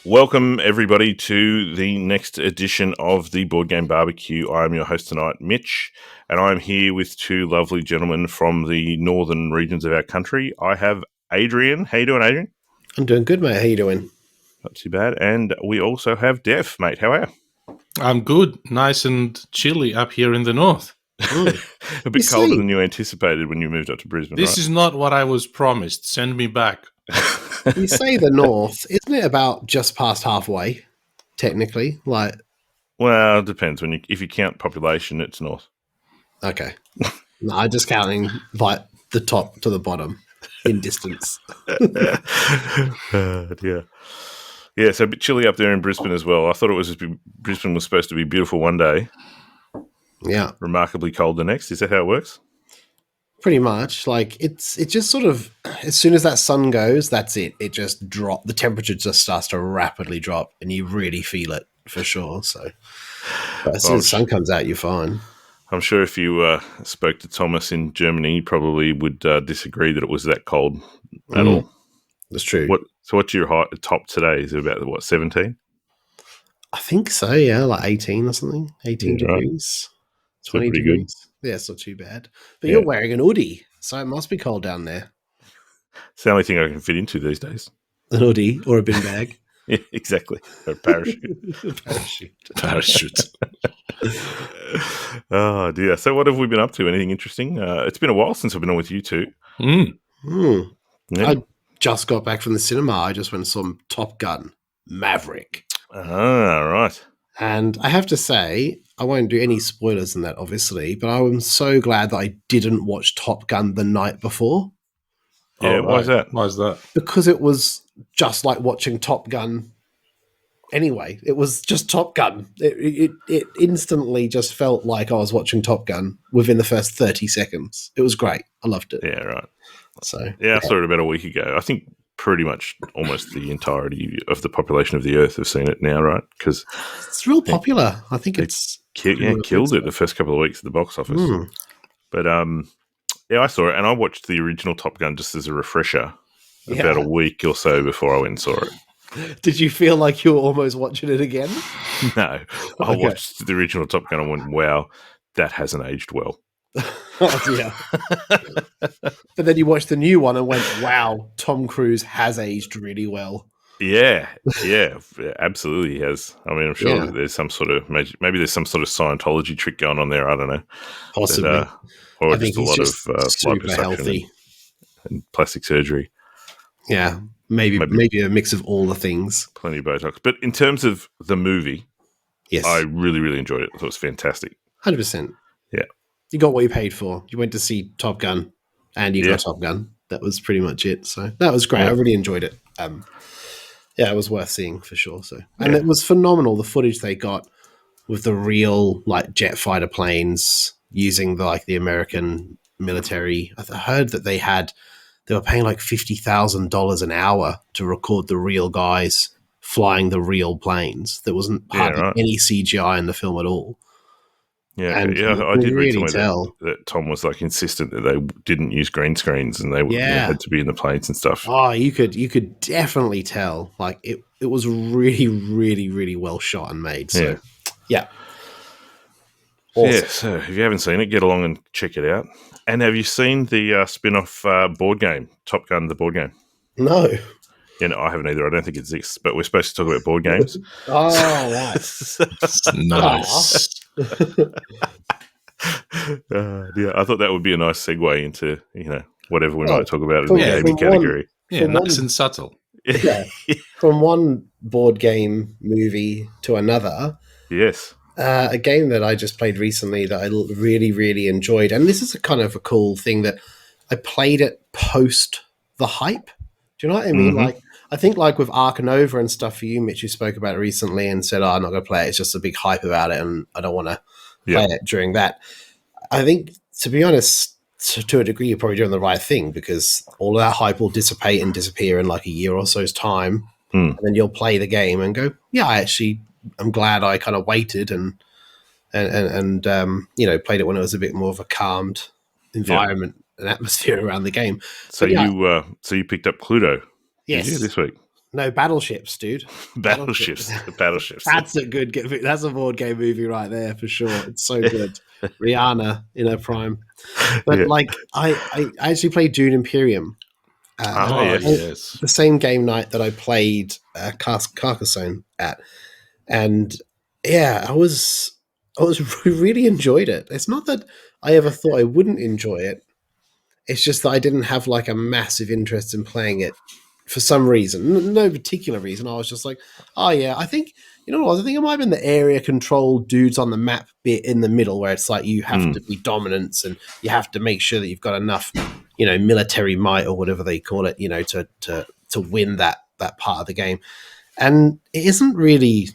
Welcome, everybody, to the next edition of the Board Game Barbecue. I'm your host tonight, Mitch, and I'm here with two lovely gentlemen from the northern regions of our country. I have Adrian. How you doing, Adrian? I'm doing good, mate. How you doing? Not too bad. And we also have Def, mate. How are you? I'm good. Nice and chilly up here in the north. A bit colder than you anticipated when you moved up to Brisbane, This is not what I was promised. Send me back. You say the north, isn't it about just past halfway, technically? Well, it depends. If you count population, it's north. Okay. No, I'm just counting like the top to the bottom in distance. Yeah, so a bit chilly up there in Brisbane as well. I thought Brisbane was supposed to be beautiful one day. Yeah. Remarkably cold the next. Is that how it works? Pretty much. It just sort of, as soon as that sun goes, that's it. It just drops. The temperature just starts to rapidly drop and you really feel it for sure. So but as soon as the sun comes out, you're fine. I'm sure if you spoke to Thomas in Germany, he probably would disagree that it was that cold at all. That's true. So what's your top today? Is it about, 17? I think so, yeah, like 18 or something. 18 degrees. Right. 20 degrees. Good. Yeah, it's not too bad. But you're wearing an hoodie, so it must be cold down there. It's the only thing I can fit into these days. An hoodie or a bin bag. Yeah, exactly. Or a parachute. Parachute. Oh, dear. So what have we been up to? Anything interesting? It's been a while since I've been on with you two. Yeah. I just got back from the cinema. I just went and saw Top Gun Maverick. Ah, right. And I have to say, I won't do any spoilers in that, obviously, but I am so glad that I didn't watch Top Gun the night before. Yeah, why is that? Why is that? Because it was just like watching Top Gun anyway. It was just Top Gun. It instantly just felt like I was watching Top Gun within the first 30 seconds. It was great. I loved it. Yeah, right. So I saw it about a week ago. I think pretty much almost the entirety of the population of the Earth have seen it now, right? Because it's real popular. I think it's killed it the first couple of weeks at the box office. But I saw it, and I watched the original Top Gun just as a refresher about a week or so before I went and saw it. Did you feel like you were almost watching it again? No, I watched the original Top Gun and went, "Wow, that hasn't aged well." Oh dear. But then you watched the new one and went, wow, Tom Cruise has aged really well. Yeah, absolutely he has. I mean, I'm sure that there's some sort of maybe there's some sort of Scientology trick going on there. I don't know. Possibly. Or I think just a lot of super healthy and plastic surgery. Yeah, maybe a mix of all the things. Plenty of Botox. But in terms of the movie, yes, I really, really enjoyed it. I thought it was fantastic. 100%. Yeah. You got what you paid for. You went to see Top Gun and you got Top Gun. That was pretty much it. So that was great. I really enjoyed it. It was worth seeing for sure. So, and it was phenomenal. The footage they got with the real like jet fighter planes using the American military. I heard that they were paying like $50,000 an hour to record the real guys flying the real planes. There wasn't hardly any CGI in the film at all. Yeah, and I did read really somewhere that Tom was insistent that they didn't use green screens and they had to be in the planes and stuff. Oh, you could definitely tell. It was really, really, really well shot and made. So, yeah. Awesome. Yeah, so if you haven't seen it, get along and check it out. And have you seen the spin-off board game, Top Gun, the board game? No. Yeah, no, I haven't either. I don't think it exists, but we're supposed to talk about board games. Oh, right. Nice. I thought that would be a nice segue into whatever we might talk about in the gaming category. Nice and subtle. Yeah, from one board game movie to another. Yes, a game that I just played recently that I really, really enjoyed, and this is a kind of a cool thing that I played it post the hype. Do you know what I mean? Mm-hmm. I think with Ark Nova and stuff for you, Mitch, you spoke about it recently and said, I'm not going to play it. It's just a big hype about it and I don't want to play it during that. I think, to be honest, to a degree, you're probably doing the right thing because all of that hype will dissipate and disappear in a year or so's time. And then you'll play the game and go, I'm glad I kind of waited and played it when it was a bit more of a calmed environment and atmosphere around the game. So you picked up Cluedo. Yes. This week. No, battleships, dude. Battleships. That's a good. That's a board game movie right there for sure. It's so good. Rihanna in her prime. But Yeah. like, I actually played Dune Imperium. Oh, yes. The same game night that I played Carcassonne at, and yeah, I really enjoyed it. It's not that I ever thought I wouldn't enjoy it. It's just that I didn't have like a massive interest in playing it for some reason. No particular reason. I was just like, oh yeah, I think you know what? I think it might have been the area control dudes on the map bit in the middle where it's like you have to be dominance and you have to make sure that you've got enough, you know, military might or whatever they call it, you know, to win that part of the game. And it isn't really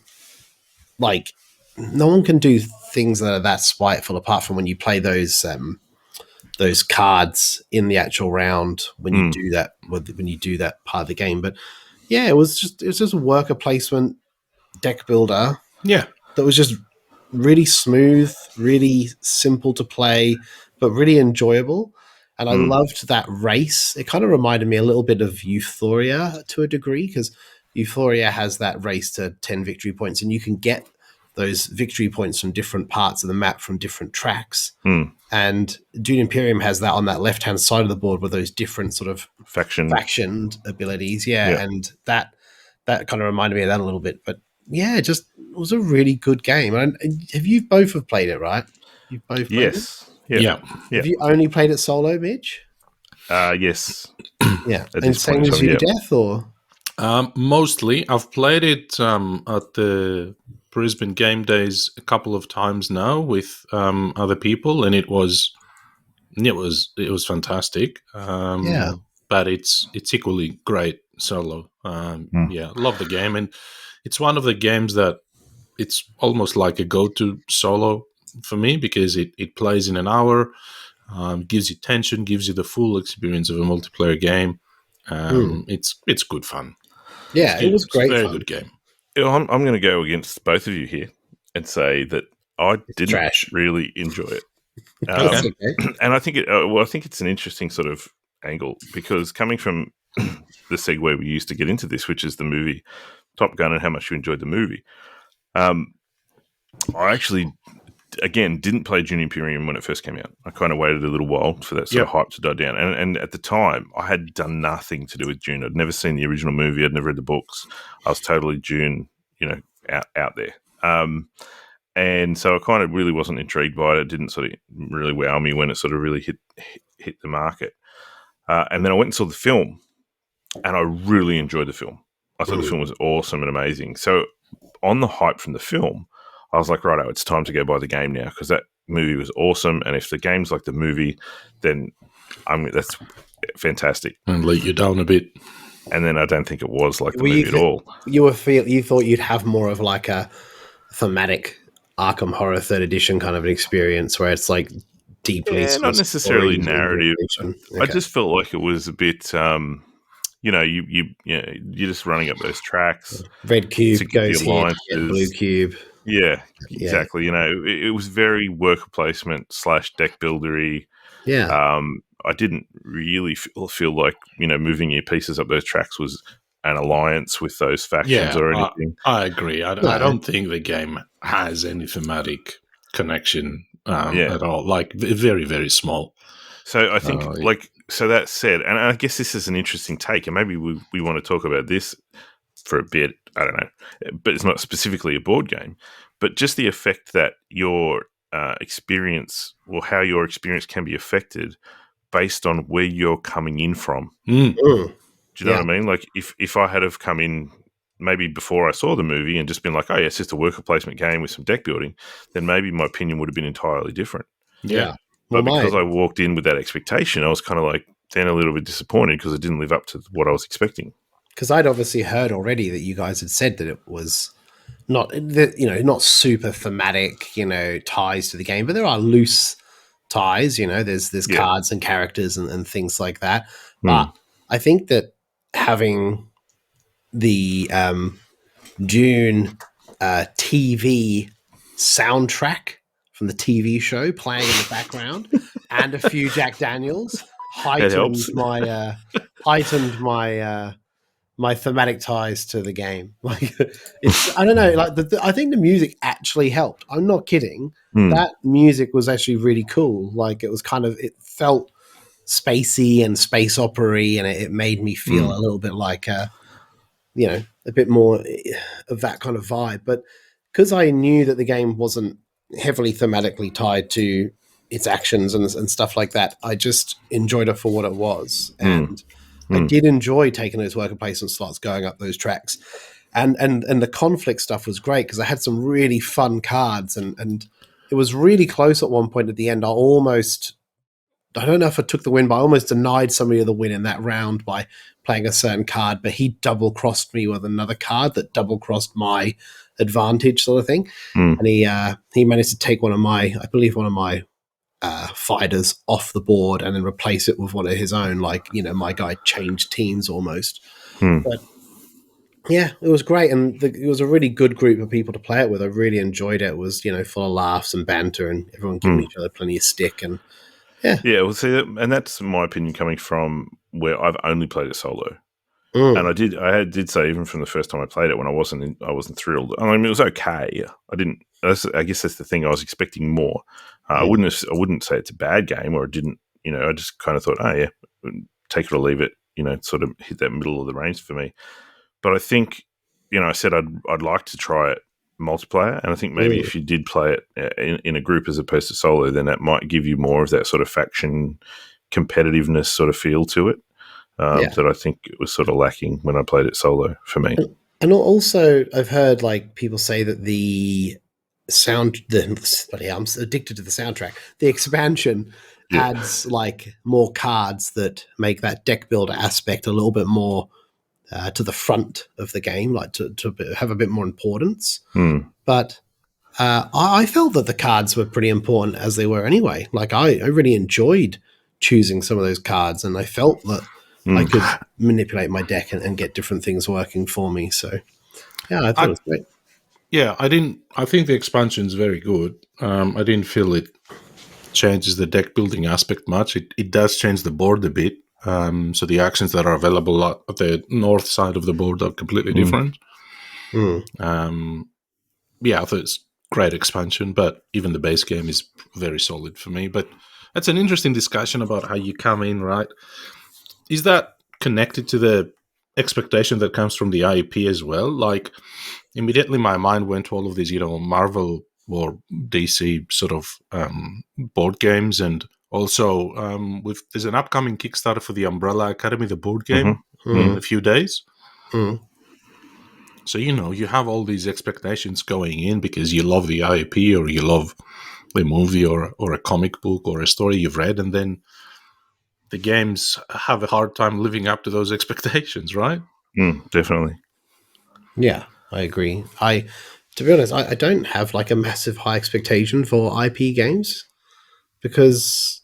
like no one can do things that are that spiteful apart from when you play those cards in the actual round when you do that part of the game. But yeah, it was just a worker placement deck builder. Yeah. That was just really smooth, really simple to play, but really enjoyable. And I loved that race. It kind of reminded me a little bit of Euphoria to a degree, because Euphoria has that race to 10 victory points, and you can get those victory points from different parts of the map from different tracks. And Dune Imperium has that on that left-hand side of the board with those different sort of factioned abilities. Yeah. And that kind of reminded me of that a little bit. But yeah, it was a really good game. And have you both have played it, right? You've both played it? Yeah. Have you only played it solo, Mitch? Yes. Yeah. And same as you, Death, or? Mostly. I've played it at the Brisbane Game Days a couple of times now with other people, and it was fantastic. But it's equally great solo. Yeah, love the game, and it's one of the games that it's almost like a go-to solo for me because it plays in an hour, gives you tension, gives you the full experience of a multiplayer game. It's good fun. Yeah, it was great. It's a very fun. good game. I'm going to go against both of you here and say that I didn't really enjoy it. Okay. And I think I think it's an interesting sort of angle because coming from the segue we used to get into this, which is the movie Top Gun and how much you enjoyed the movie. I actually, again, didn't play Dune Imperium when it first came out. I kind of waited a little while for that sort of hype to die down. And at the time, I had done nothing to do with Dune. I'd never seen the original movie. I'd never read the books. I was totally Dune, out there. And so I kind of really wasn't intrigued by it. It didn't sort of really wow me when it sort of really hit the market. And then I went and saw the film, and I really enjoyed the film. I thought the film was awesome and amazing. So on the hype from the film, I was like, righto, it's time to go buy the game now because that movie was awesome. And if the game's like the movie, then that's fantastic. And let you down a bit. And then I don't think it was like the movie at all. You thought you'd have more of like a thematic Arkham Horror 3rd Edition kind of an experience where it's like deeply not necessarily narrative. Okay. I just felt like it was a bit you're just running up those tracks. Red cube goes here, blue cube. Yeah, exactly. It was very worker placement / deck buildery. Yeah. I didn't really feel like moving your pieces up those tracks was an alliance with those factions or anything. I agree. I don't think the game has any thematic connection at all. Like very, very small. So I think so that said, and I guess this is an interesting take, and maybe we want to talk about this for a bit. I don't know, but it's not specifically a board game, but just the effect that your experience or how your experience can be affected based on where you're coming in from. Do you know what I mean? Like if I had have come in maybe before I saw the movie and just been like, oh yeah, it's just a worker placement game with some deck building, then maybe my opinion would have been entirely different. Yeah. But because I walked in with that expectation, I was kind of like then a little bit disappointed because it didn't live up to what I was expecting. Because I'd obviously heard already that you guys had said that it was not super thematic, ties to the game, but there are loose ties, there's cards and characters and things like that. But I think that having the Dune TV soundtrack from the TV show playing in the background and a few Jack Daniels heightened my my thematic ties to the game. Like, it's I don't know. Like, I think the music actually helped. I'm not kidding. That music was actually really cool. Like, it was kind of, it felt spacey and space opera-y, and it made me feel a little bit like a bit more of that kind of vibe. But because I knew that the game wasn't heavily thematically tied to its actions and stuff like that, I just enjoyed it for what it was. And I did enjoy taking those worker placement slots, going up those tracks. And the conflict stuff was great because I had some really fun cards, and it was really close at one point at the end. I don't know if I took the win, but I almost denied somebody the win in that round by playing a certain card, but he double-crossed me with another card that double-crossed my advantage, sort of thing. And he managed to take one of my fighters off the board and then replace it with one of his own. Like, my guy changed teams almost. But yeah, it was great, and it was a really good group of people to play it with. I really enjoyed it. It was, full of laughs and banter, and everyone giving each other plenty of stick. And yeah, well, see, and that's my opinion coming from where I've only played it solo, and I did say even from the first time I played it when I wasn't thrilled. I mean, it was okay. I guess that's the thing. I was expecting more. I wouldn't say it's a bad game, or it didn't. I just kind of thought, oh yeah, take it or leave it. Sort of hit that middle of the range for me. But I think, I said I'd like to try it multiplayer, and I think maybe if you did play it in a group as opposed to solo, then that might give you more of that sort of faction competitiveness sort of feel to it that I think it was sort of lacking when I played it solo for me. And also, I've heard like people say that the I'm addicted to the soundtrack. The expansion adds like more cards that make that deck builder aspect a little bit more to the front of the game, like to have a bit more importance. But I felt that the cards were pretty important as they were anyway. Like I really enjoyed choosing some of those cards, and I felt that I could manipulate my deck and get different things working for me. So yeah, I thought it was great. Yeah, I think the expansion is very good. I didn't feel it changes the deck building aspect much. It does change the board a bit. So the actions that are available at the north side of the board are completely different. Yeah, I thought it's great expansion, but even the base game is very solid for me. But that's an interesting discussion about how you come in, right? Is that connected to the expectation that comes from the IP as well? Like, immediately my mind went to all of these, Marvel or DC sort of board games, and also there's an upcoming Kickstarter for the Umbrella Academy, the board game, in a few days. So, you have all these expectations going in because you love the IP or you love the movie or a comic book or a story you've read, and then the games have a hard time living up to those expectations, right? Definitely. Yeah, I agree. To be honest, I don't have like a massive high expectation for IP games because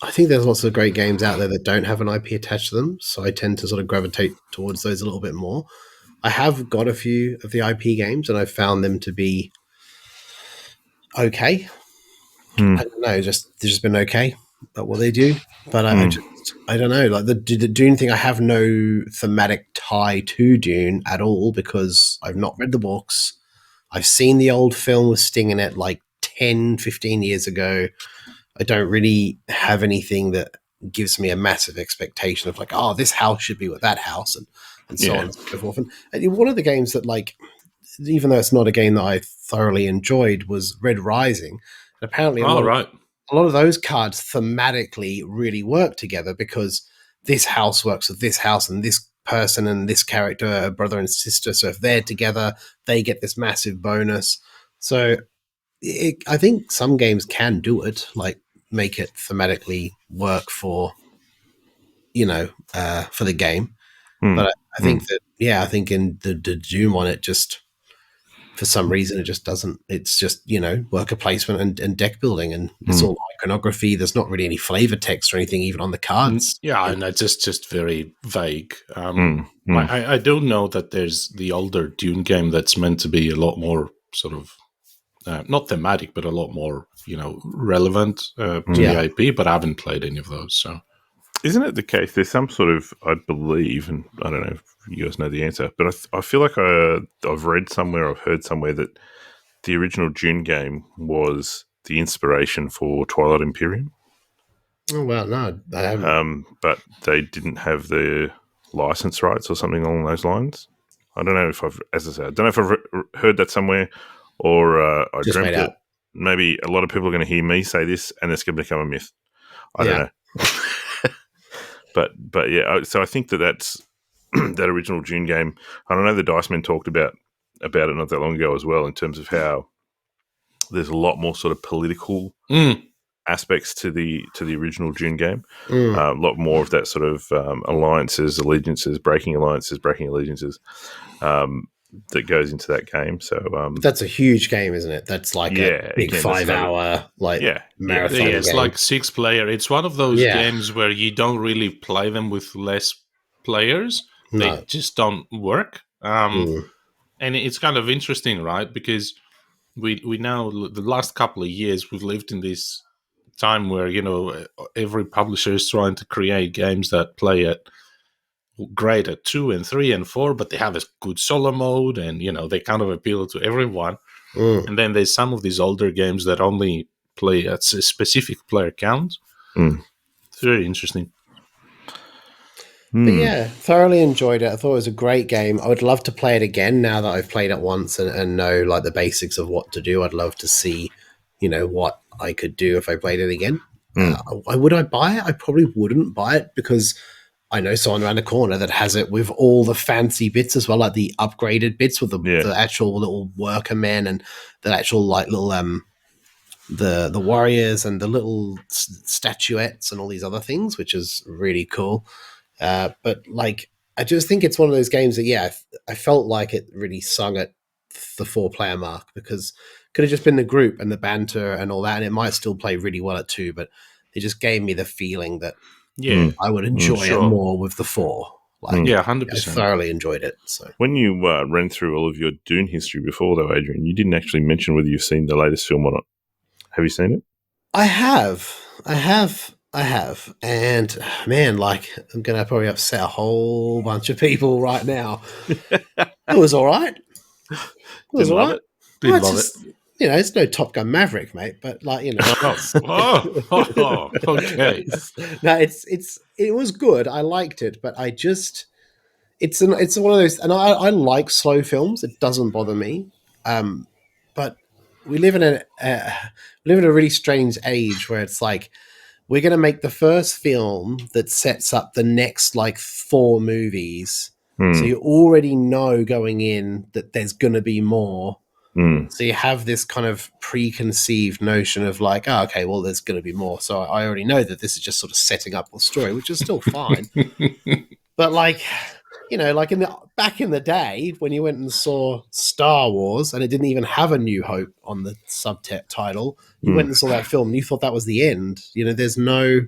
I think there's lots of great games out there that don't have an IP attached to them. So I tend to sort of gravitate towards those a little bit more. I have got a few of the IP games, and I've found them to be okay. I don't know, they've just been okay at what they do. But I don't know. Like the Dune thing, I have no thematic tie to Dune at all because I've not read the books. I've seen the old film with Sting in it like 10, 15 years ago. I don't really have anything that gives me a massive expectation of like, oh, this house should be with that house and so on and so forth. And one of the games that, like, even though it's not a game that I thoroughly enjoyed, was Red Rising. And apparently a lot of those cards thematically really work together because this house works with this house and this person and this character, brother and sister. So if they're together, they get this massive bonus. So I think some games can do it, like make it thematically work for, for the game. But I think that, I think in the Dune one, it just, for some reason, it just doesn't. It's just, worker placement and deck building, and it's all iconography. There's not really any flavor text or anything even on the cards. Yeah, and it's just very vague. I don't know that there's the older Dune game that's meant to be a lot more sort of, not thematic, but a lot more, relevant to the IP, but I haven't played any of those, so... Isn't it the case? There's some sort of, I believe, and I don't know if you guys know the answer, but I feel like I've read somewhere, I've heard somewhere that the original Dune game was the inspiration for Twilight Imperium. Oh well, no, I haven't. But they didn't have the license rights or something along those lines. I don't know if as I said, I don't know if I've heard that somewhere or I Just dreamt made it. up. Maybe a lot of people are going to hear me say this and it's going to become a myth. I don't know. But yeah, so I think that's that original Dune game. I don't know, the Dice Men talked about it not that long ago as well, in terms of how there's a lot more sort of political aspects to the original Dune game. A lot more of that sort of alliances, allegiances, breaking allegiances that goes into that game. So that's a huge game, isn't it? That's like a big again, 5-hour marathon game. It's like 6-player. It's one of those games where you don't really play them with less players. No. They just don't work. And it's kind of interesting, right? Because we now, the last couple of years, we've lived in this time where, every publisher is trying to create games that play great at 2 and 3 and 4, but they have a good solo mode, and they kind of appeal to everyone. And then there's some of these older games that only play at a specific player count. It's very interesting. But yeah, thoroughly enjoyed it. I thought it was a great game. I would love to play it again now that I've played it once and know like the basics of what to do. I'd love to see, what I could do if I played it again. Would I buy it? I probably wouldn't buy it because I know someone around the corner that has it with all the fancy bits as well, like the upgraded bits with the actual little worker men and the actual like little the warriors and the little statuettes and all these other things, which is really cool. But like, I just think it's one of those games that, I felt like it really sung at the 4-player mark, because it could have just been the group and the banter and all that, and it might still play really well at 2, but it just gave me the feeling that I would enjoy it more with the 4. Like, 100%. I thoroughly enjoyed it. So when you ran through all of your Dune history before, though, Adrian, you didn't actually mention whether you've seen the latest film or not. Have you seen it? I have. And man, like, I'm going to probably upset a whole bunch of people right now. It was all right. It was all right. Didn't love it. It's no Top Gun Maverick, mate, but like, okay. No, it was good. I liked it, but it's one of those, and I like slow films. It doesn't bother me. But we live in a really strange age where it's like, we're going to make the first film that sets up the next like 4 movies. So you already know going in that there's going to be more. So you have this kind of preconceived notion of like, oh, okay, well, there's going to be more. So I already know that this is just sort of setting up the story, which is still fine. But like, like back in the day when you went and saw Star Wars and it didn't even have A New Hope on the subtitle, you went and saw that film and you thought that was the end. There's no,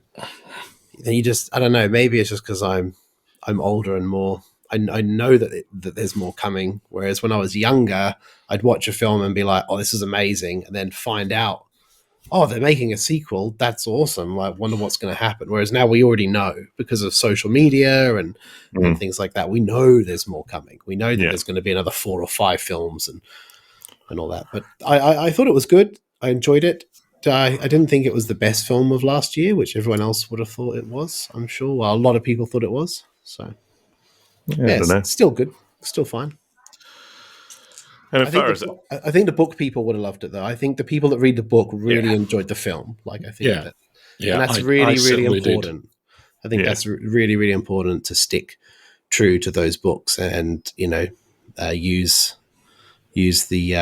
you just, I don't know, maybe it's just because I'm older and more, I know that there's more coming. Whereas when I was younger, I'd watch a film and be like, oh, this is amazing. And then find out, oh, they're making a sequel. That's awesome. Like, wonder what's going to happen. Whereas now we already know because of social media and things like that. We know there's more coming. We know that there's going to be another 4 or 5 films and all that. But I thought it was good. I enjoyed it. I didn't think it was the best film of last year, which everyone else would have thought it was, I'm sure. Well, a lot of people thought it was. So, I don't know. It's still good. Still fine. And I think the book people would have loved it, though. I think the people that read the book really enjoyed the film. Like, I think and that's really important. Did. I think that's really, really important to stick true to those books and use the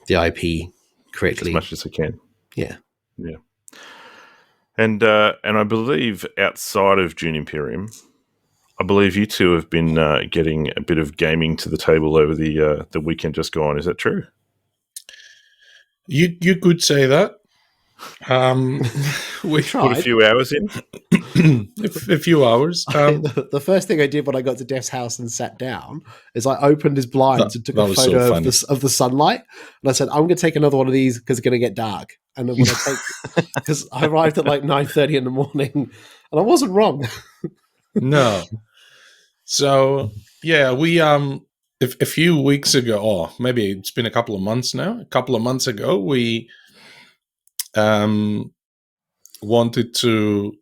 IP correctly as much as I can. Yeah. And I believe outside of Dune Imperium, I believe you two have been getting a bit of gaming to the table over the weekend just gone. Is that true? You could say that. We Put a tried. few hours in. a few hours. The first thing I did when I got to Def's house and sat down is I opened his blinds and took that a was so photo funny. of the sunlight, and I said, "I'm going to take another one of these because it's going to get dark." And then when I take, because I arrived at like 9:30 in the morning, and I wasn't wrong. No. So yeah, we a few weeks ago, or maybe it's been a couple of months now. A couple of months ago, we wanted to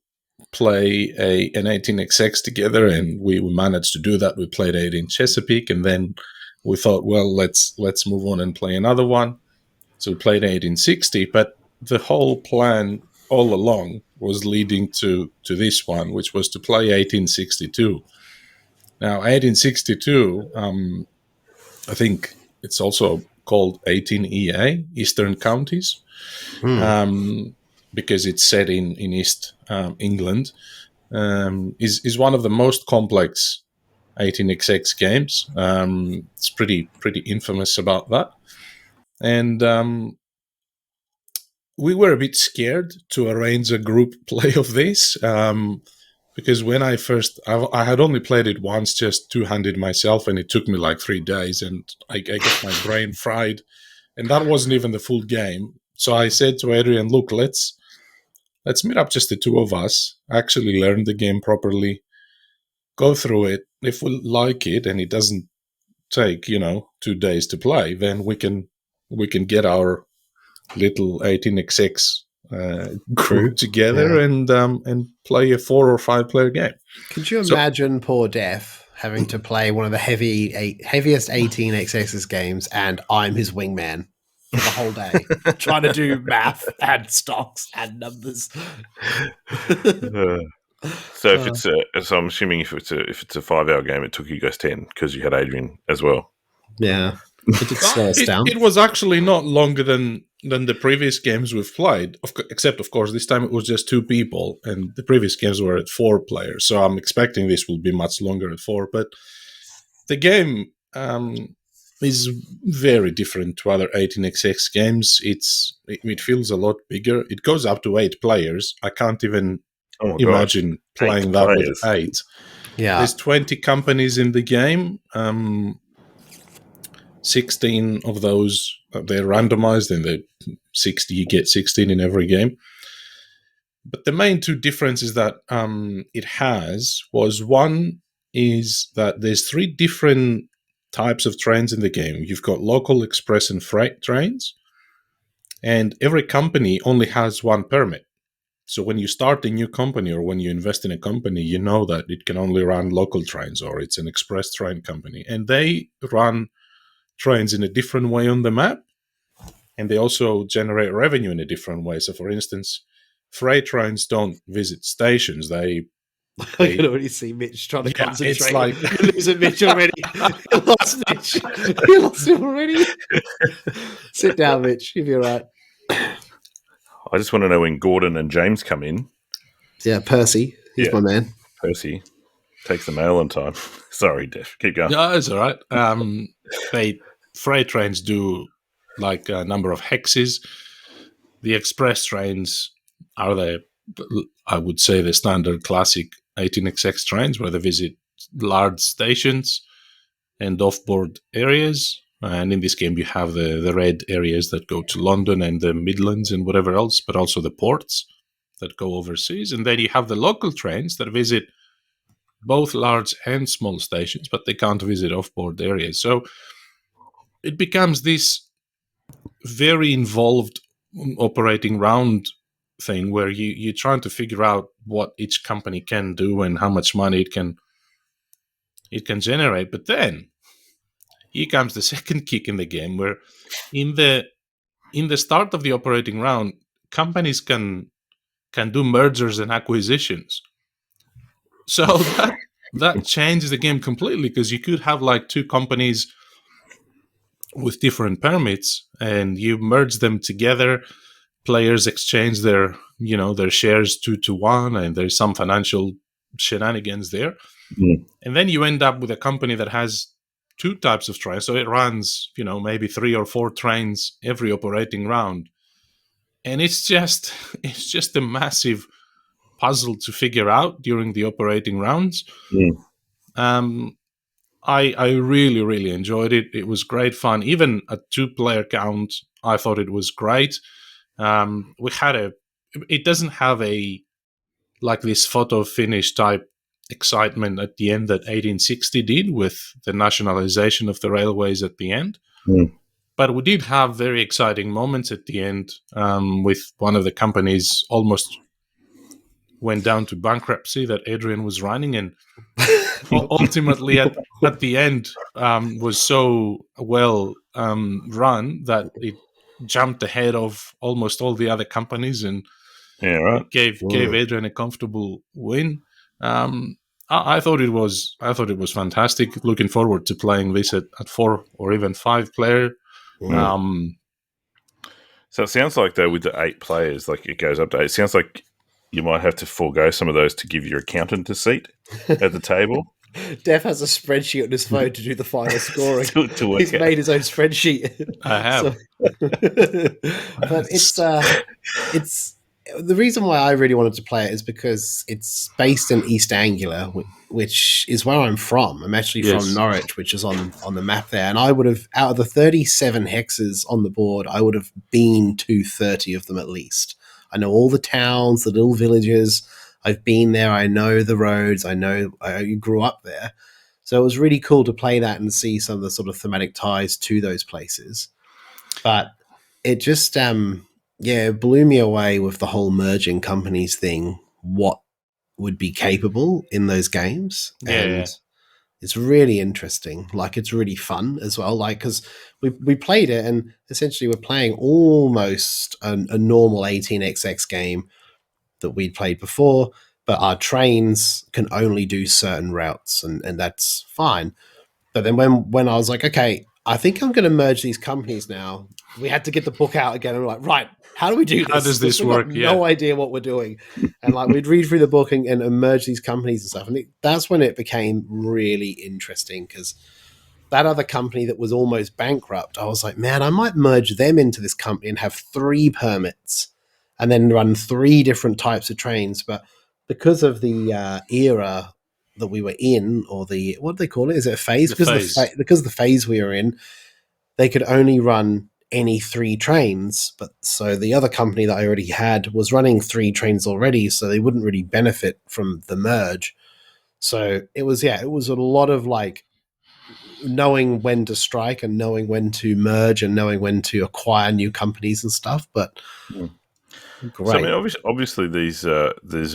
play an 18xx together, and we managed to do that. We played 18 Chesapeake, and then we thought, well, let's move on and play another one. So we played 1860, but the whole plan all along was leading to this one, which was to play 1862. Now, 1862, I think it's also called 18EA, Eastern Counties, because it's set in East England, is one of the most complex 18xx games. It's pretty infamous about that. And we were a bit scared to arrange a group play of this, because when I had only played it once, just two-handed myself, and it took me like 3 days, and I got my brain fried, and that wasn't even the full game. So I said to Adrian, look, let's meet up, just the two of us, actually learn the game properly, go through it. If we like it and it doesn't take 2 days to play, then we can get our little 18xx group together and play a 4 or 5 player game. Could you imagine poor Def having to play one of the heaviest 18xx's games, and I'm his wingman for the whole day, trying to do math and stocks and numbers? So if it's so I'm assuming if it's a 5-hour game, it took you guys 10 because you had Adrian as well. Yeah, it did slow us down. It was actually not longer than the previous games we've played, except of course this time it was just 2 people, and the previous games were at 4 players. So I'm expecting this will be much longer at 4. But the game is very different to other 18xx games. It feels a lot bigger. It goes up to 8 players. I can't even imagine playing that with 8. Yeah, there's 20 companies in the game. 16 of those, they're randomized, and you get 16 in every game. But the main 2 differences that it has one is that there's 3 different types of trains in the game. You've got local, express, and freight trains, and every company only has 1 permit. So when you start a new company, or when you invest in a company, you know that it can only run local trains, or it's an express train company, and they run trains in a different way on the map, and they also generate revenue in a different way. So for instance, freight trains don't visit stations. I can already see Mitch trying to concentrate. It's like you're losing Mitch already. You lost Mitch. You lost him already. Sit down, Mitch. You'll be all right. I just want to know when Gordon and James come in. Yeah, Percy. He's my man. Percy takes the mail on time. Sorry, Def. Keep going. No, it's all right. Freight trains do like a number of hexes. The express trains are I would say, the standard classic 18xx trains, where they visit large stations and off-board areas. And in this game, you have the red areas that go to London and the Midlands and whatever else, but also the ports that go overseas. And then you have the local trains that visit both large and small stations, but they can't visit off-board areas. So it becomes this very involved operating round thing, where you're trying to figure out what each company can do and how much money it can generate. But then here comes the second kick in the game, where in the start of the operating round, companies can do mergers and acquisitions. So that changes the game completely, because you could have like 2 companies with different permits, and you merge them together. Players exchange their shares 2-1, and there's some financial shenanigans there. And then you end up with a company that has 2 types of trains, so it runs maybe 3 or 4 trains every operating round. and it's just a massive puzzle to figure out during the operating rounds. I really, really enjoyed it. It was great fun. Even a 2-player count, I thought it was great. We had it doesn't have like this photo finish type excitement at the end that 1860 did with the nationalization of the railways at the end. But we did have very exciting moments at the end, with one of the companies almost went down to bankruptcy that Adrian was running, and ultimately at the end was so well run that it jumped ahead of almost all the other companies and gave Adrian a comfortable win. I thought it was fantastic. Looking forward to playing this at 4 or even 5 player. So it sounds like, though, with the 8 players, like it goes up to 8. It sounds like you might have to forego some of those to give your accountant a seat at the table. Def has a spreadsheet on his phone to do the final scoring. He's made his own spreadsheet. I have. But it's the reason why I really wanted to play it is because it's based in East Anglia, which is where I'm from. I'm actually from Norwich, which is on the map there. And I would have, out of the 37 hexes on the board, I would have been to 30 of them at least. I know all the towns, the little villages. I've been there. I know the roads. I grew up there. So it was really cool to play that and see some of the sort of thematic ties to those places. But it just, it blew me away with the whole merging companies thing, what would be capable in those games. And it's really interesting. Like, it's really fun as well. Like, because we played it and essentially we're playing almost a normal 18xx game that we'd played before, but our trains can only do certain routes, and that's fine. But then when I was like, okay, I think I'm going to merge these companies now, we had to get the book out again, and we're like, right, how do we do this? How does this work? No idea what we're doing. And like, we'd read through the book and merge these companies and stuff. And that's when it became really interesting, because that other company that was almost bankrupt, I was like, man, I might merge them into this company and have 3 permits and then run 3 different types of trains. But because of the era that we were in, or the, what do they call it? Is it a phase? Because of the phase we were in, they could only run any 3 trains. But so the other company that I already had was running 3 trains already, so they wouldn't really benefit from the merge. So it was a lot of like knowing when to strike and knowing when to merge and knowing when to acquire new companies and stuff. But great. So, I mean, obviously these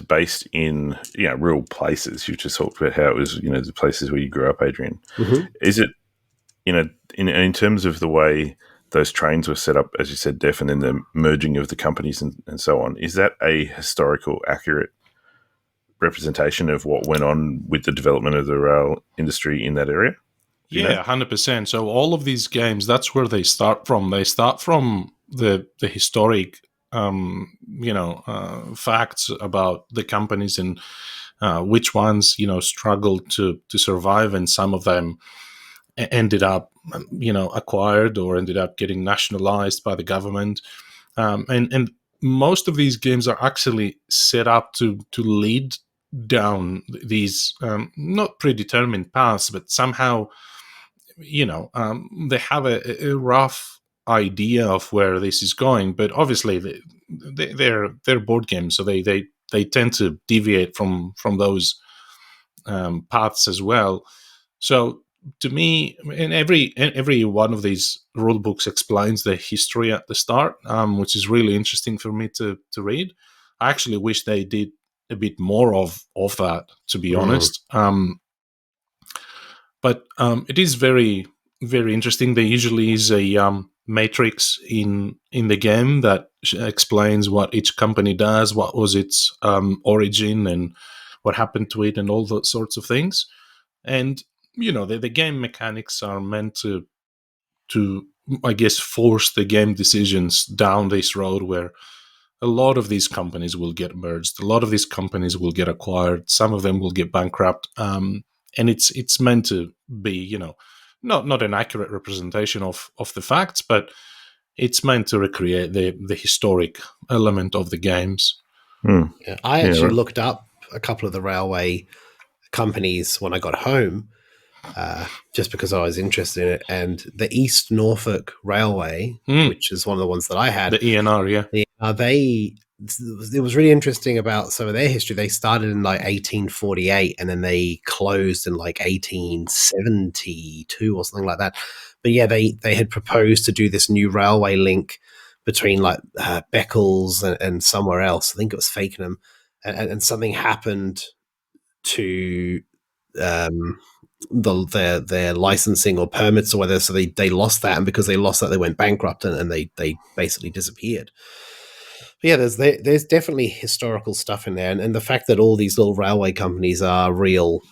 based in real places. You just talked about how it was the places where you grew up, Adrian. Mm-hmm. Is it in terms of the way those trains were set up, as you said, Def, and then the merging of the companies and so on? Is that a historical accurate representation of what went on with the development of the rail industry in that area? Yeah, 100%. So all of these games, that's where they start from. They start from the historic facts about the companies and which ones struggled to survive, and some of them ended up acquired or ended up getting nationalized by the government, and most of these games are actually set up to lead down these not predetermined paths, but somehow they have a rough idea of where this is going. But obviously they're board games, so they tend to deviate from those paths as well. So to me, and every one of these rule books explains the history at the start, which is really interesting for me to read. I actually wish they did a bit more of that, to be honest. But it is very, very interesting. There usually is a matrix in the game that explains what each company does, what was its origin, and what happened to it, and all those sorts of things. And the game mechanics are meant to I guess force the game decisions down this road where a lot of these companies will get merged, a lot of these companies will get acquired, some of them will get bankrupt. And it's meant to be, not an accurate representation of the facts, but it's meant to recreate the historic element of the games. Yeah, I actually looked up a couple of the railway companies when I got home, just because I was interested in it. And the East Norfolk Railway, which is one of the ones that I had, the ENR, it was really interesting about some of their history. They started in like 1848 and then they closed in like 1872 or something like that. But yeah, they had proposed to do this new railway link between like Beccles and somewhere else. I think it was Fakenham, and something happened to their licensing or permits or whether, so they lost that, and because they lost that, they went bankrupt and they basically disappeared. But yeah, there's definitely historical stuff in there, and the fact that all these little railway companies are real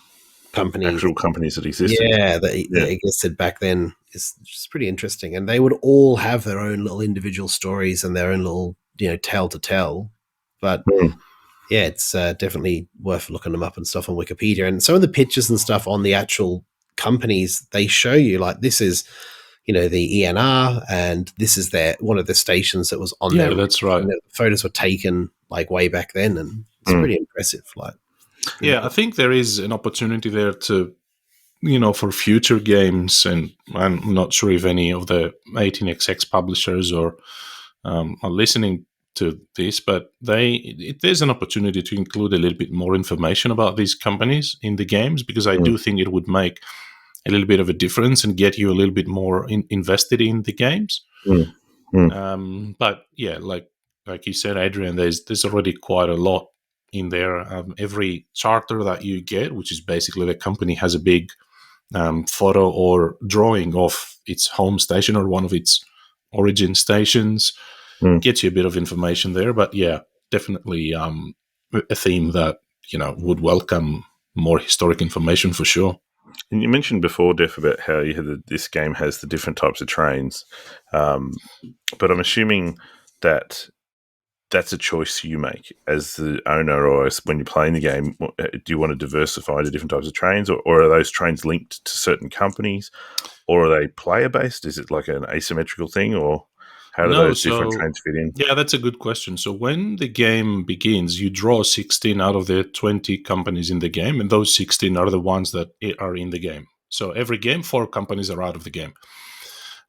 companies, actual companies that existed, that existed back then, is just pretty interesting. And they would all have their own little individual stories and their own little tale to tell. But yeah, it's definitely worth looking them up and stuff on Wikipedia. And some of the pictures and stuff on the actual companies, they show you like this is, the ENR, and this is one of the stations that was on there. Yeah, that's right. The photos were taken like way back then, and it's pretty impressive. I think there is an opportunity there to, for future games, and I'm not sure if any of the 18xx publishers are listening to this, but there's an opportunity to include a little bit more information about these companies in the games, because I do think it would make a little bit of a difference and get you a little bit more invested in the games. But yeah, like you said, Adrian, there's already quite a lot in there. Every charter that you get, which is basically the company has a big photo or drawing of its home station or one of its origin stations, gets you a bit of information there. But yeah, definitely a theme that would welcome more historic information for sure. And you mentioned before, Def, about how this game has the different types of trains, but I'm assuming that that's a choice you make as the owner, or when you're playing the game. Do you want to diversify the different types of trains, or are those trains linked to certain companies, or are they player-based? Is it like an asymmetrical thing, or how do those different trains fit in? Yeah, that's a good question. So when the game begins, you draw 16 out of the 20 companies in the game, and those 16 are the ones that are in the game. So every game, 4 companies are out of the game.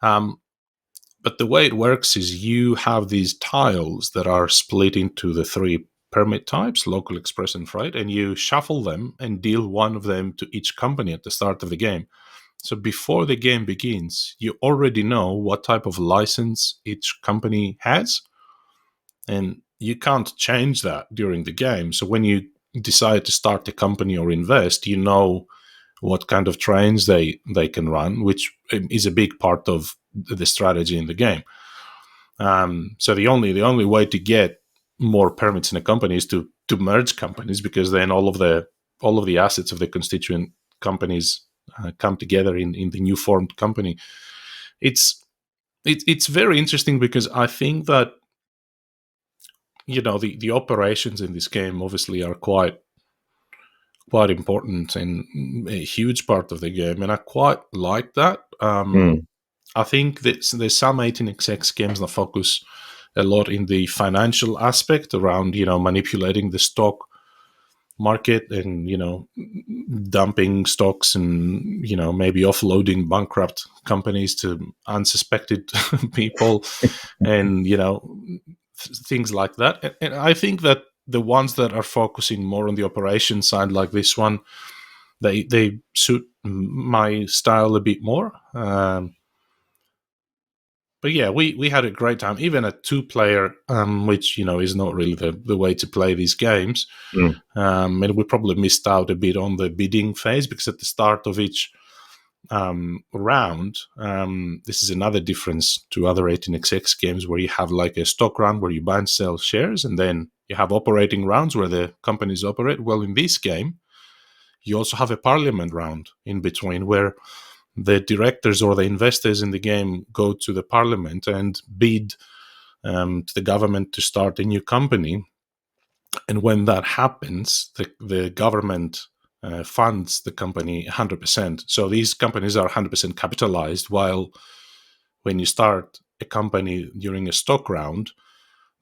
But the way it works is you have these tiles that are split into the 3 permit types, local, express, and freight, and you shuffle them and deal one of them to each company at the start of the game. So before the game begins, you already know what type of license each company has, and you can't change that during the game. So when you decide to start a company or invest, you know what kind of trains they can run, which is a big part of the strategy in the game. So the only way to get more permits in a company is to merge companies, because then all of the assets of the constituent companies come together in the new formed company. It's very interesting, because I think that the operations in this game obviously are quite important and a huge part of the game, and I quite like that. I think that there's some 18xx games that focus a lot in the financial aspect around manipulating the stock market and dumping stocks and maybe offloading bankrupt companies to unsuspected people and things like that. And I think that the ones that are focusing more on the operation side, like this one, they suit my style a bit more. But yeah, we had a great time, even a 2-player, which is not really the way to play these games. And we probably missed out a bit on the bidding phase, because at the start of each round, this is another difference to other 18xx games, where you have like a stock round where you buy and sell shares, and then you have operating rounds where the companies operate. Well, in this game, you also have a parliament round in between, where the directors or the investors in the game go to the parliament and bid to the government to start a new company. And when that happens, the government funds the company 100%. So these companies are 100% capitalized, while when you start a company during a stock round,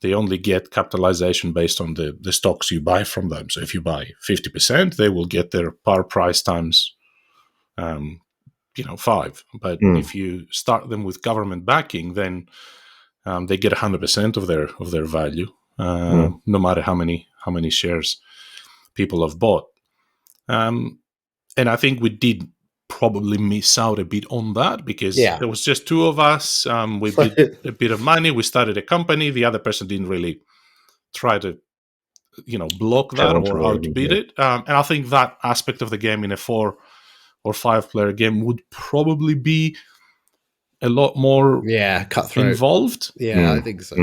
they only get capitalization based on the stocks you buy from them. So if you buy 50%, they will get their par price times 5. But if you start them with government backing, then they get 100% of their value, no matter how many shares people have bought. And I think we did probably miss out a bit on that because there was just two of us. We did a bit of money. We started a company. The other person didn't really try to, block that or outbid it. And I think that aspect of the game in a 4 or 5 player game would probably be a lot more cutthroat involved. I think so,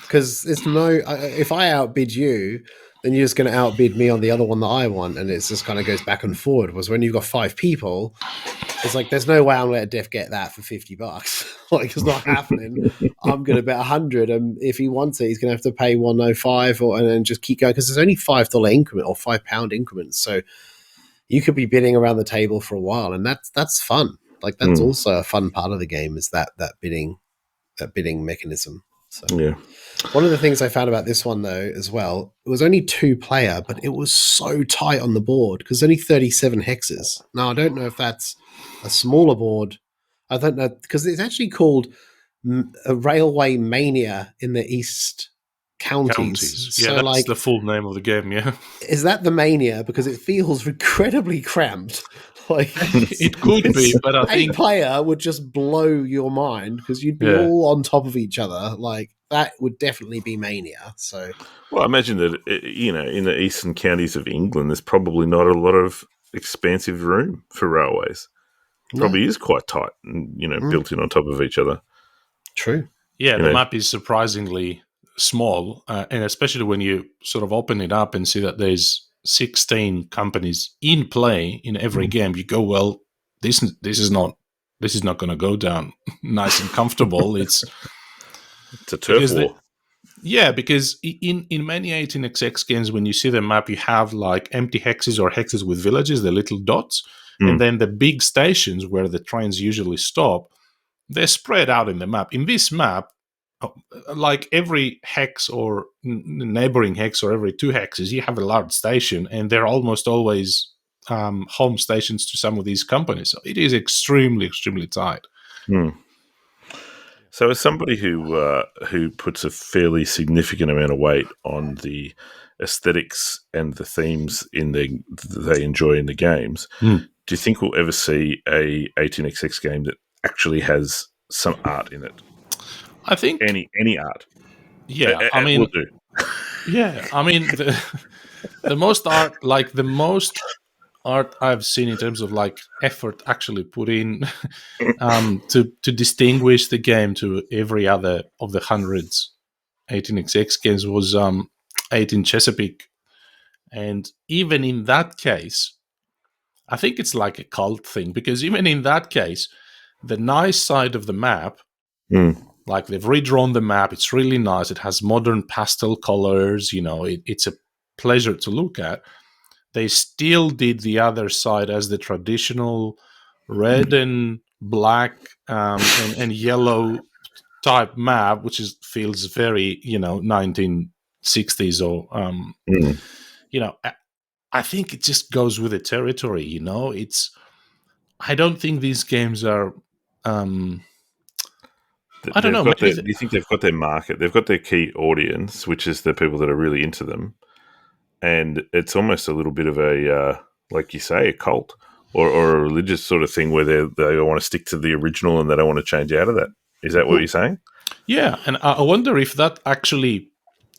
because it's if I outbid you, then you're just going to outbid me on the other one that I want, and it's just kind of goes back and forward. Whereas when you've got 5 people, it's like there's no way I'm going to let Def get that for $50. Like, it's not happening. I'm going to bet 100, and if he wants it, he's going to have to pay 105 and then just keep going, because there's only $5 increment or £5 increments, so you could be bidding around the table for a while, and that's fun. Like, that's also a fun part of the game, is that bidding mechanism. So one of the things I found about this one, though, as well, it was only 2 player, but it was so tight on the board because only 37 hexes. Now, I don't know if that's a smaller board. I don't know, because it's actually called a Railway Mania in the East Counties. Yeah, so, that's the full name of the game. Yeah, is that the Mania? Because it feels incredibly cramped. Like, it could be, but I think 8 player would just blow your mind because you'd be all on top of each other. Like, that would definitely be Mania. So, well, I imagine that in the eastern counties of England, there's probably not a lot of expansive room for railways. Probably is quite tight, and built in on top of each other. True. Yeah, the map is surprisingly small, and especially when you sort of open it up and see that there's 16 companies in play in every game, you go, well, this is not going to go down nice and comfortable. It's a turf war. Because in many 18xx games, when you see the map, you have like empty hexes or hexes with villages, the little dots, and then the big stations where the trains usually stop, they're spread out in the map. In this map, like every hex or neighboring hex or every 2 hexes, you have a large station, and they're almost always home stations to some of these companies. So it is extremely, extremely tight. So as somebody who puts a fairly significant amount of weight on the aesthetics and the themes they enjoy in the games, do you think we'll ever see a 18xx game that actually has some art in it? I think any art. Yeah, I mean, will do. Yeah, I mean, the most art I've seen in terms of like effort actually put in to distinguish the game to every other of the hundreds 18xx games was 18 Chesapeake, and even in that case, I think it's like a cult thing, because even in that case, the nice side of the map. Like, they've redrawn the map. It's really nice. It has modern pastel colors. It's a pleasure to look at. They still did the other side as the traditional red and black and yellow type map, which feels very, 1960s or, I think it just goes with the territory, I don't think these games are... I don't know. Do you think they've got their market? They've got their key audience, which is the people that are really into them, and it's almost a little bit of a, like you say, a cult or a religious sort of thing where they want to stick to the original and they don't want to change out of that. Is that what you're saying? Yeah, and I wonder if that actually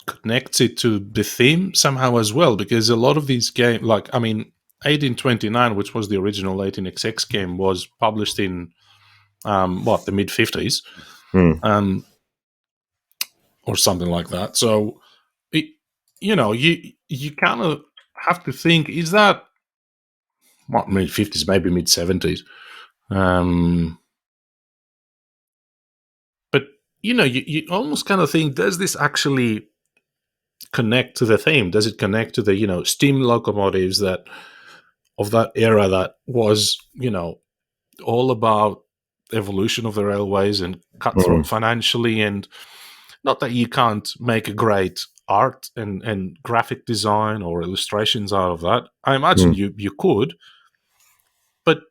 connects it to the theme somehow as well, because a lot of these games, 1829, which was the original 18xx game, was published in the mid 50s. Or something like that. So, you kind of have to think: is that mid 50s, maybe mid 70s? But you almost kind of think: does this actually connect to the theme? Does it connect to the steam locomotives of that era that was all about evolution of the railways and cutthroat financially, and not that you can't make a great art and graphic design or illustrations out of that. I imagine you could, but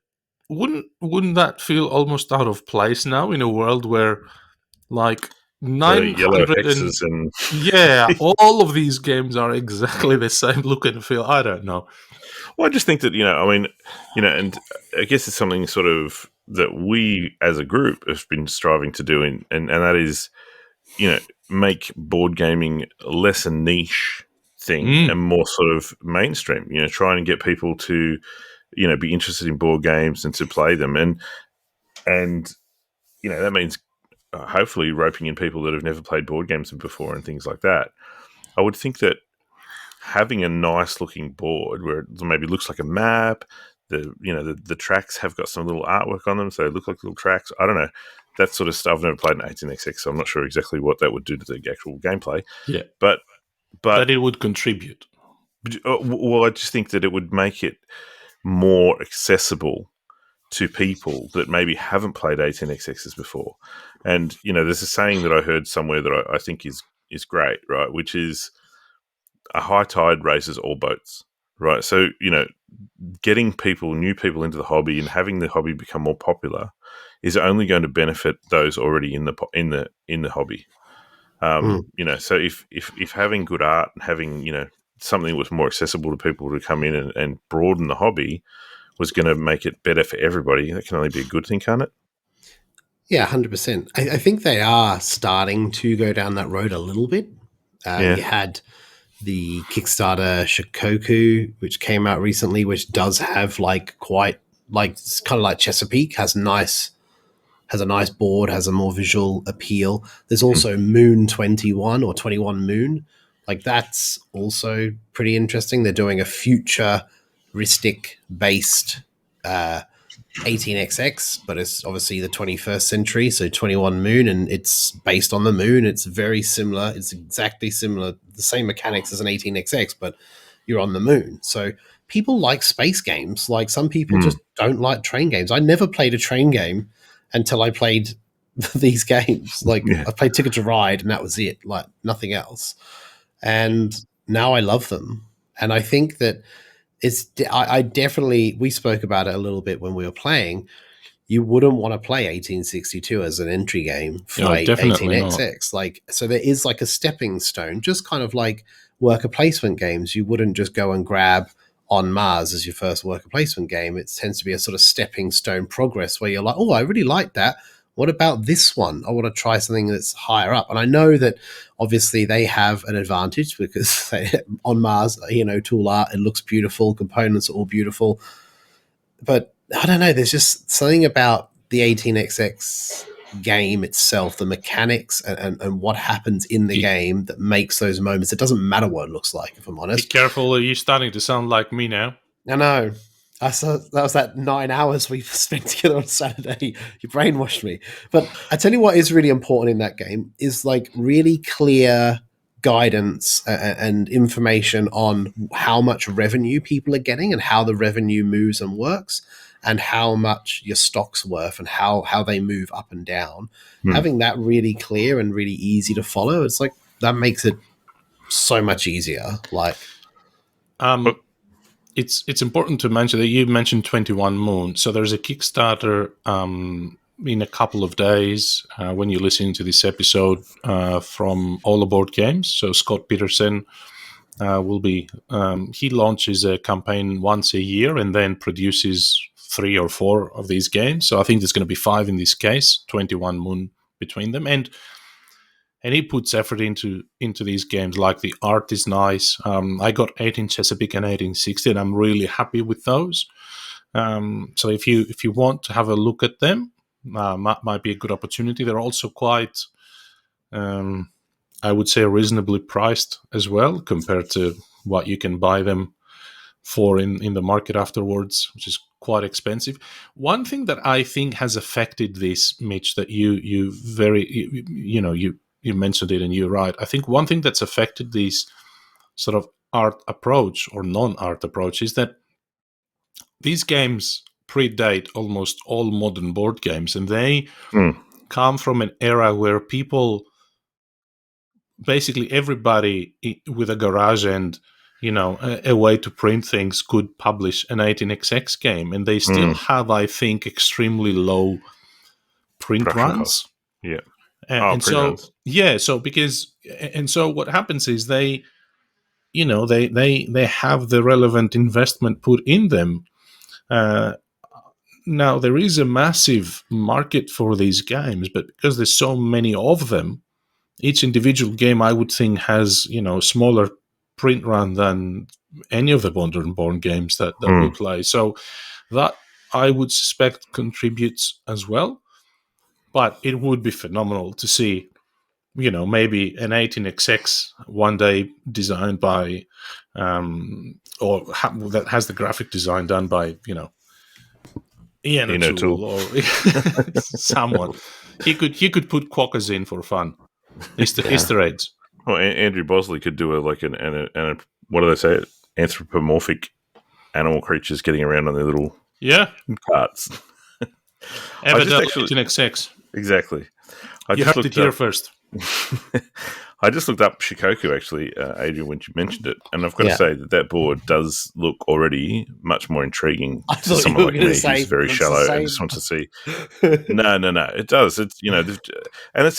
wouldn't that feel almost out of place now in a world where like the yellow 900 and hexes and yeah, all of these games are exactly the same look and feel. I don't know. Well, I just think that, and I guess it's something sort of that we as a group have been striving to do, and that is, make board gaming less a niche thing and more sort of mainstream, trying to get people to, be interested in board games and to play them. And that means hopefully roping in people that have never played board games before and things like that. I would think that having a nice looking board where it maybe looks like a map, the tracks have got some little artwork on them, so they look like little tracks. I don't know, that sort of stuff. I've never played an 18xx, so I'm not sure exactly what that would do to the actual gameplay. Yeah, but that it would contribute. Well, I just think that it would make it more accessible to people that maybe haven't played 18xx's before. And there's a saying that I heard somewhere that I think is great, right? Which is, a high tide raises all boats, right? So, getting new people into the hobby and having the hobby become more popular is only going to benefit those already in the hobby. So if having good art and having, something that was more accessible to people to come in and broaden the hobby was going to make it better for everybody, that can only be a good thing, can't it? Yeah, 100%. I think they are starting to go down that road a little bit. You had the Kickstarter Shikoku, which came out recently, which does have it's kind of like Chesapeake, has a nice board, has a more visual appeal. There's also Moon 21 or 21 Moon. Like, that's also pretty interesting. They're doing a futuristic based 18xx, but it's obviously the 21st century, so 21 Moon, and it's based on the moon. It's very similar. It's exactly similar, the same mechanics as an 18xx, but you're on the moon. So people like space games. Like, some people just don't like train games. I never played a train game until I played these games. I played Ticket to Ride, and that was it. Like, nothing else. And now I love them. And I think that I definitely, we spoke about it a little bit when we were playing. You wouldn't want to play 1862 as an entry game for 18xx. So there is like a stepping stone, just kind of like worker placement games. You wouldn't just go and grab On Mars as your first worker placement game. It tends to be a sort of stepping stone progress where you're like, oh, I really like that. What about this one? I want to try something that's higher up. And I know that obviously they have an advantage because On Mars, tool art, it looks beautiful. Components are all beautiful. But I don't know. There's just something about the 18xx game itself, the mechanics and what happens in the game that makes those moments. It doesn't matter what it looks like, if I'm honest. Be careful. Are you starting to sound like me now? I know. I saw that was that 9 hours we spent together on Saturday. You brainwashed me. But I tell you what is really important in that game is like really clear guidance and information on how much revenue people are getting and how the revenue moves and works and how much your stock's worth and how they move up and down. Having that really clear and really easy to follow, it's like that makes it so much easier. It's important to mention that you mentioned 21 Moon. So there's a Kickstarter in a couple of days when you're listening to this episode from All Aboard Games. So Scott Peterson will be, he launches a campaign once a year and then produces 3 or 4 of these games. So I think there's going to be 5 in this case, 21 Moon between them. And he puts effort into these games. Like, the art is nice. I got 18 Chesapeake and 1860, and I'm really happy with those. So if you want to have a look at them, might be a good opportunity. They're also quite, I would say, reasonably priced as well compared to what you can buy them for in the market afterwards, which is quite expensive. One thing that I think has affected this, Mitch, that you mentioned it and you're right. I think one thing that's affected this sort of art approach or non-art approach is that these games predate almost all modern board games, and they come from an era where people, basically everybody with a garage and a way to print things, could publish an 18xx game, and they still have, I think, extremely low print Production runs. costs. Yeah. And print so runs. so what happens is they have the relevant investment put in them. Now there is a massive market for these games, but because there's so many of them, each individual game, I would think, has smaller print run than any of the modern board games that we play. So that, I would suspect, contributes as well. But it would be phenomenal to see, maybe an 18xx one day designed by, that has the graphic design done by, Ian O'Toole or someone. He could put quackers in for fun. Easter eggs. Well, Andrew Bosley could do what do they say? Anthropomorphic animal creatures getting around on their little carts. Evidently, 18xx. Exactly. You heard it here first. I just looked up Shikoku, actually, Adrian, when you mentioned it, and I've got to say that board does look already much more intriguing to someone like me who's very shallow and just wants to see. No, it does. It's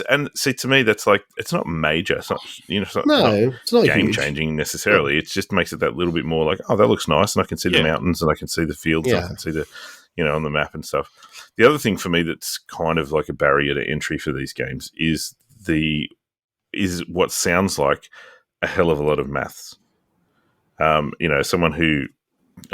and see, to me, that's like, it's not major. It's not it's not game changing necessarily. It just makes it that little bit more like, oh, that looks nice, and I can see the mountains, and I can see the fields, and I can see the on the map and stuff. The other thing for me that's kind of like a barrier to entry for these games is what sounds like a hell of a lot of maths. Someone who,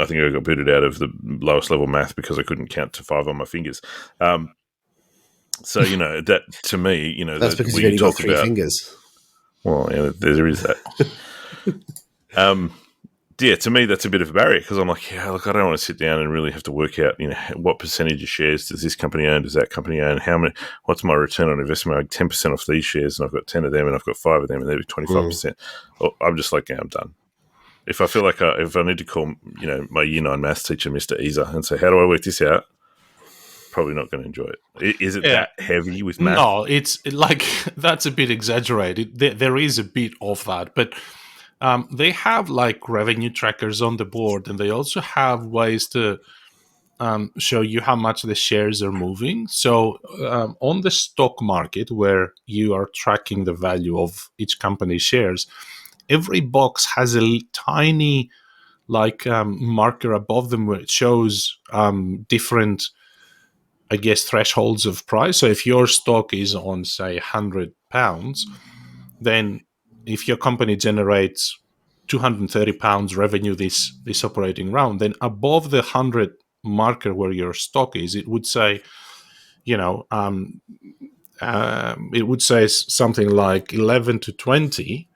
I think I got booted out of the lowest level math because I couldn't count to 5 on my fingers. So that, to me, that's because you've only got 3 fingers. Well, there is that. To me, that's a bit of a barrier because I'm like, look, I don't want to sit down and really have to work out, what percentage of shares does this company own, does that company own, what's my return on investment? I get 10% off these shares, and I've got 10 of them, and I've got 5 of them, and they're 25%. I'm just like, I'm done. If I feel like if I need to call, my Year 9 maths teacher, Mr. Easer, and say, how do I work this out? Probably not going to enjoy it. Is it that heavy with math? No, it's like, that's a bit exaggerated. There is a bit of that, but they have like revenue trackers on the board, and they also have ways to show you how much the shares are moving. So on the stock market, where you are tracking the value of each company's shares, every box has a tiny marker above them where it shows different, I guess, thresholds of price. So if your stock is on, say, £100, then if your company generates £230 revenue this operating round, then above the 100 marker where your stock is, it would say, it would say something like 11 to 20,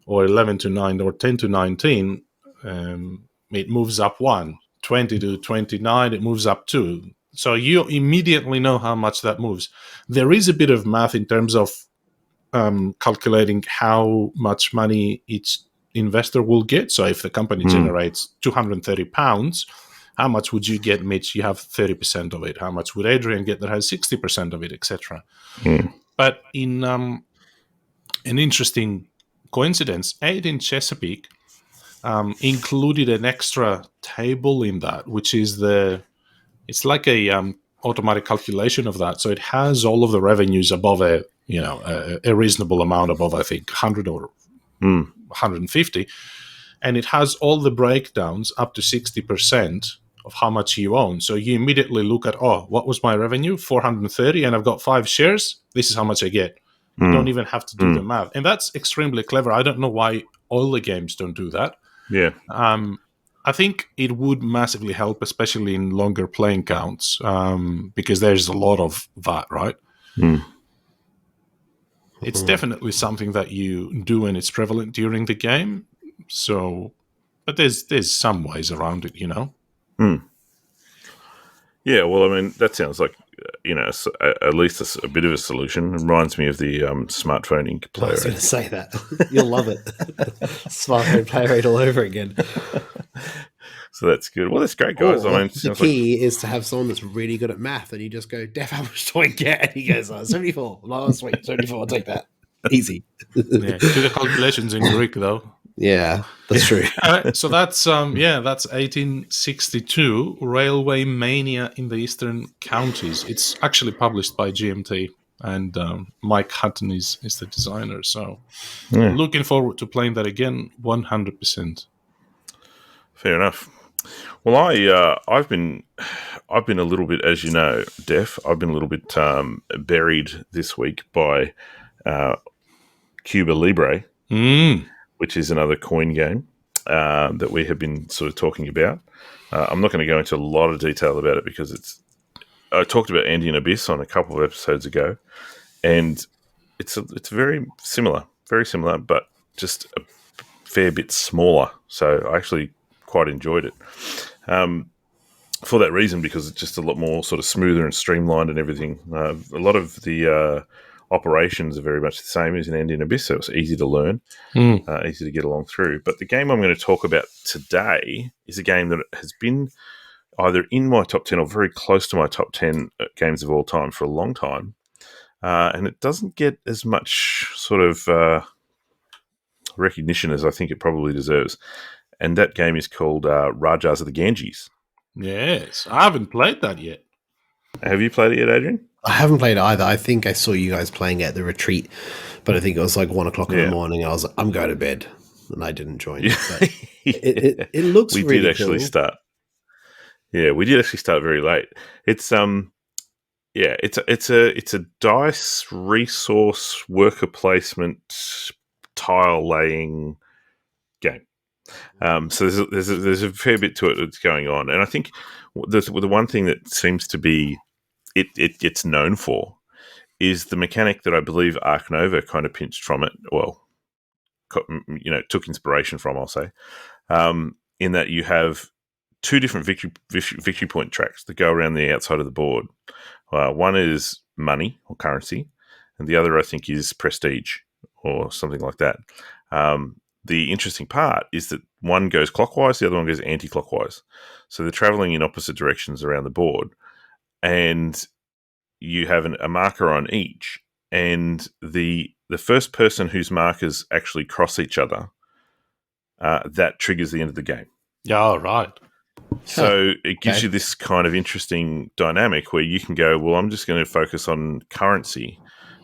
or 11 to 9, or 10 to 19. It moves up 1. 20 to 29, it moves up 2. So you immediately know how much that moves. There is a bit of math in terms of calculating how much money each investor will get. So if the company generates £230, how much would you get, Mitch? You have 30% of it. How much would Adrian get that has 60% of it, etc.? But in an interesting coincidence, Aid in Chesapeake included an extra table in that, which is it's like a automatic calculation of that. So it has all of the revenues above a reasonable amount, above, I think, 100 or 150. And it has all the breakdowns up to 60% of how much you own. So you immediately look at, what was my revenue? 430, and I've got 5 shares. This is how much I get. You don't even have to do the math. And that's extremely clever. I don't know why all the games don't do that. Yeah. I think it would massively help, especially in longer playing counts, because there's a lot of that, right? It's definitely something that you do, and it's prevalent during the game. So, but there's some ways around it, Yeah, well, I mean, that sounds like, at least a bit of a solution. It reminds me of the smartphone ink player. I was going to say that. You'll love it. Smartphone player rate all over again. So that's good. Well, that's great, guys. Or I mean, the key is to have someone that's really good at math, and you just go, Def, how much do I get? And he goes, 74. Oh, sweet, 74, I'll take that. Easy. Yeah. Do the calculations in Greek, though. Yeah, that's true. So that's 1862, Railway Mania in the Eastern Counties. It's actually published by GMT, and Mike Hutton is the designer. So looking forward to playing that again, 100%. Fair enough. Well, I've been a little bit, as you know, Def. I've been a little bit buried this week by Cuba Libre, which is another coin game that we have been sort of talking about. I'm not going to go into a lot of detail about it because I talked about Andean Abyss on a couple of episodes ago, and it's very similar, but just a fair bit smaller. So I actually quite enjoyed it for that reason, because it's just a lot more sort of smoother and streamlined and everything. A lot of the operations are very much the same as in Andean Abyss, so it's easy to learn, easy to get along through. But the game I'm going to talk about today is a game that has been either in my top 10 or very close to my top 10 games of all time for a long time, and it doesn't get as much sort of recognition as I think it probably deserves. And that game is called Rajas of the Ganges. Yes, I haven't played that yet. Have you played it yet, Adrian? I haven't played it either. I think I saw you guys playing it at the retreat, but I think it was like 1 o'clock in the morning. I was like, I'm going to bed, and I didn't join. But it looks really cool. We did actually start. Yeah, we did actually start very late. It's it's a dice resource worker placement tile laying game. So there's a fair bit to it that's going on, and I think the one thing that seems to be it gets known for is the mechanic that I believe Ark Nova kind of pinched from it. Well, took inspiration from, I'll say, in that you have two different victory point tracks that go around the outside of the board. One is money or currency, and the other, I think, is prestige or something like that. The interesting part is that one goes clockwise, the other one goes anti-clockwise. So they're traveling in opposite directions around the board, and you have a marker on each, and the first person whose markers actually cross each other, that triggers the end of the game. Yeah, right. So it gives you this kind of interesting dynamic where you can go, well, I'm just going to focus on currency.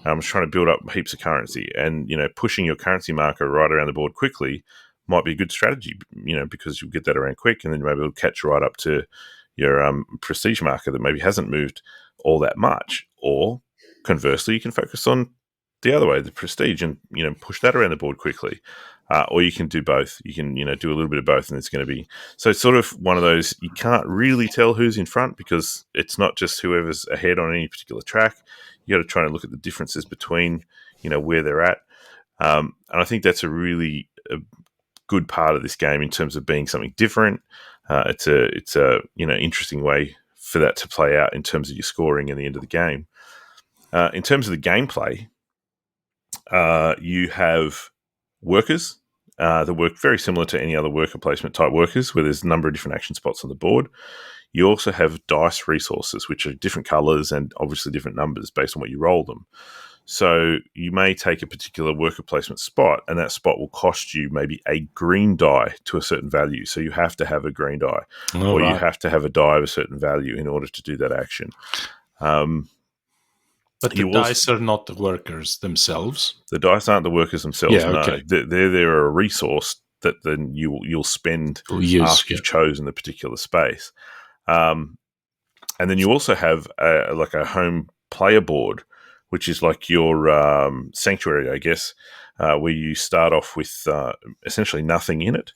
I'm just trying to build up heaps of currency, and pushing your currency marker right around the board quickly might be a good strategy, because you'll get that around quick, and then maybe it'll catch right up to your prestige marker that maybe hasn't moved all that much. Or conversely, you can focus on the other way, the prestige, and push that around the board quickly. Or you can do both. You can do a little bit of both, and it's going to be so it's sort of one of those, you can't really tell who's in front because it's not just whoever's ahead on any particular track. You got to try and look at the differences between where they're at, and I think that's a really good part of this game in terms of being something different. It's a interesting way for that to play out in terms of your scoring at the end of the game. In terms of the gameplay, you have workers that work very similar to any other worker placement type workers, where there's a number of different action spots on the board. You also have dice resources, which are different colors and obviously different numbers based on what you roll them. So you may take a particular worker placement spot, and that spot will cost you maybe a green die to a certain value. So you have to have a green die, you have to have a die of a certain value in order to do that action. But the dice are not the workers themselves. The dice aren't the workers themselves. Yeah, okay. No, they're a resource that then you'll spend after you've chosen the particular space. And then you also have a home player board, which is like your sanctuary, I guess, where you start off with essentially nothing in it.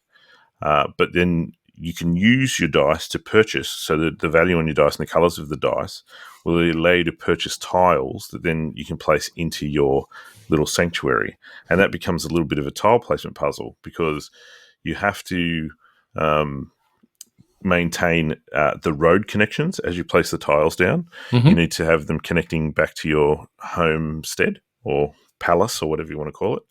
But then you can use your dice to purchase, so that the value on your dice and the colors of the dice will allow you to purchase tiles that then you can place into your little sanctuary. And that becomes a little bit of a tile placement puzzle, because you have to maintain the road connections as you place the tiles down. Mm-hmm. You need to have them connecting back to your homestead or palace or whatever you want to call it.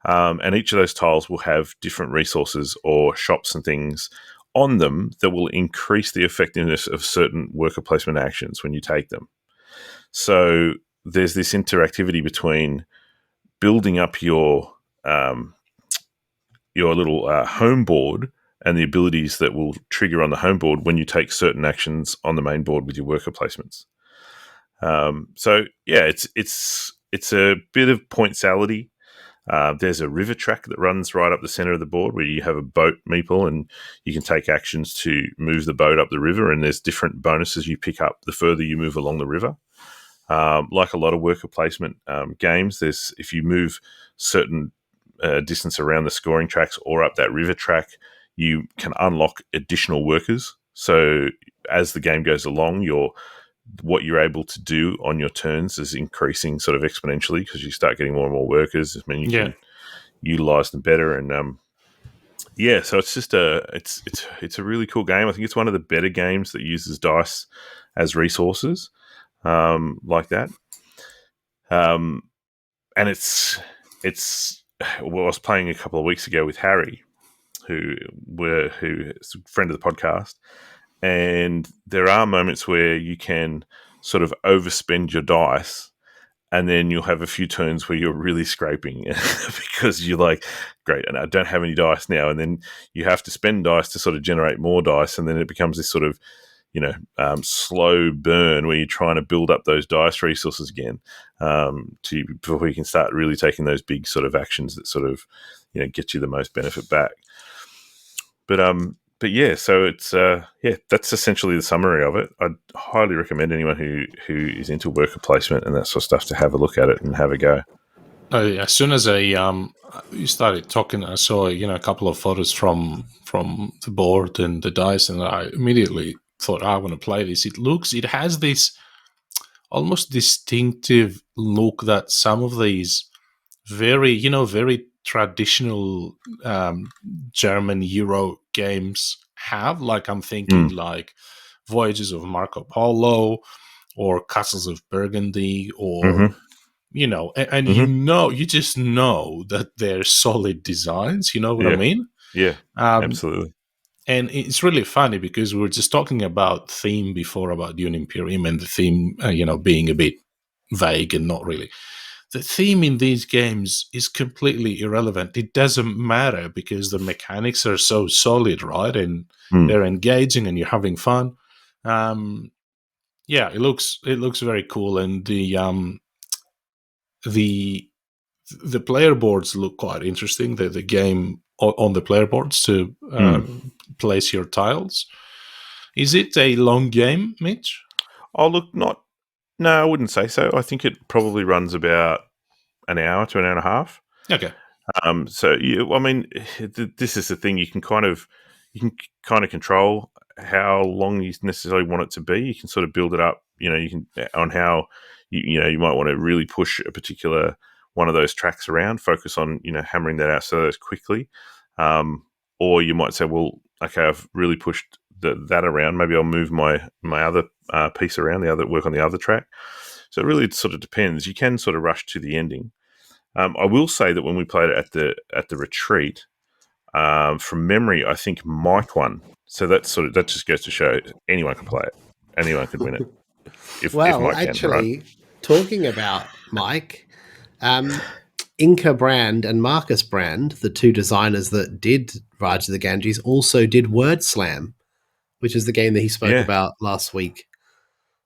And each of those tiles will have different resources or shops and things on them that will increase the effectiveness of certain worker placement actions when you take them. So there's this interactivity between building up your little home board and the abilities that will trigger on the home board when you take certain actions on the main board with your worker placements. So yeah, it's a bit of point salady. There's a river track that runs right up the center of the board where you have a boat meeple and you can take actions to move the boat up the river, and there's different bonuses you pick up the further you move along the river. Like a lot of worker placement games, if you move certain distance around the scoring tracks or up that river track, you can unlock additional workers. So as the game goes along, what you're able to do on your turns is increasing sort of exponentially because you start getting more and more workers. I mean, you can utilize them better, and so it's just it's a really cool game. I think it's one of the better games that uses dice as resources like that. And it's well, I was playing a couple of weeks ago with Harry, who is a friend of the podcast. And there are moments where you can sort of overspend your dice, and then you'll have a few turns where you're really scraping because you're like, great, and I don't have any dice now. And then you have to spend dice to sort of generate more dice. And then it becomes this sort of, slow burn where you're trying to build up those dice resources again before you can start really taking those big sort of actions that sort of, get you the most benefit back. But yeah, so it's that's essentially the summary of it. I'd highly recommend anyone who is into worker placement and that sort of stuff to have a look at it and have a go. As soon as you started talking, I saw a couple of photos from the board and the dice, and I immediately thought, I want to play this. It has this almost distinctive look that some of these very traditional German Euro games have. Like I'm thinking like Voyages of Marco Polo or Castles of Burgundy or you just know that they're solid designs. You know what I mean? Yeah, absolutely. And it's really funny because we were just talking about theme before about Dune Imperium and the theme, being a bit vague and not really. The theme in these games is completely irrelevant. It doesn't matter because the mechanics are so solid, right? And they're engaging and you're having fun. It looks very cool, and the player boards look quite interesting. The game on the player boards to place your tiles. Is it a long game, Mitch? Oh, look, no, I wouldn't say so. I think it probably runs about an hour to an hour and a half. Okay. So this is the thing. You can kind of control how long you necessarily want it to be. You can sort of build it up. You can on how you might want to really push a particular one of those tracks around. Focus on hammering that out so quickly. Or you might say, well, okay, I've really pushed that around. Maybe I'll move my other piece around, work on the other track. So it really sort of depends. You can sort of rush to the ending. I will say that when we played it at the retreat, from memory, I think Mike won. So that just goes to show anyone can play it. Anyone can win it. If Mike actually, can, right? Talking about Mike, Inca Brand and Marcus Brand, the two designers that did Raj of the Ganges, also did Word Slam, which is the game that he spoke about last week.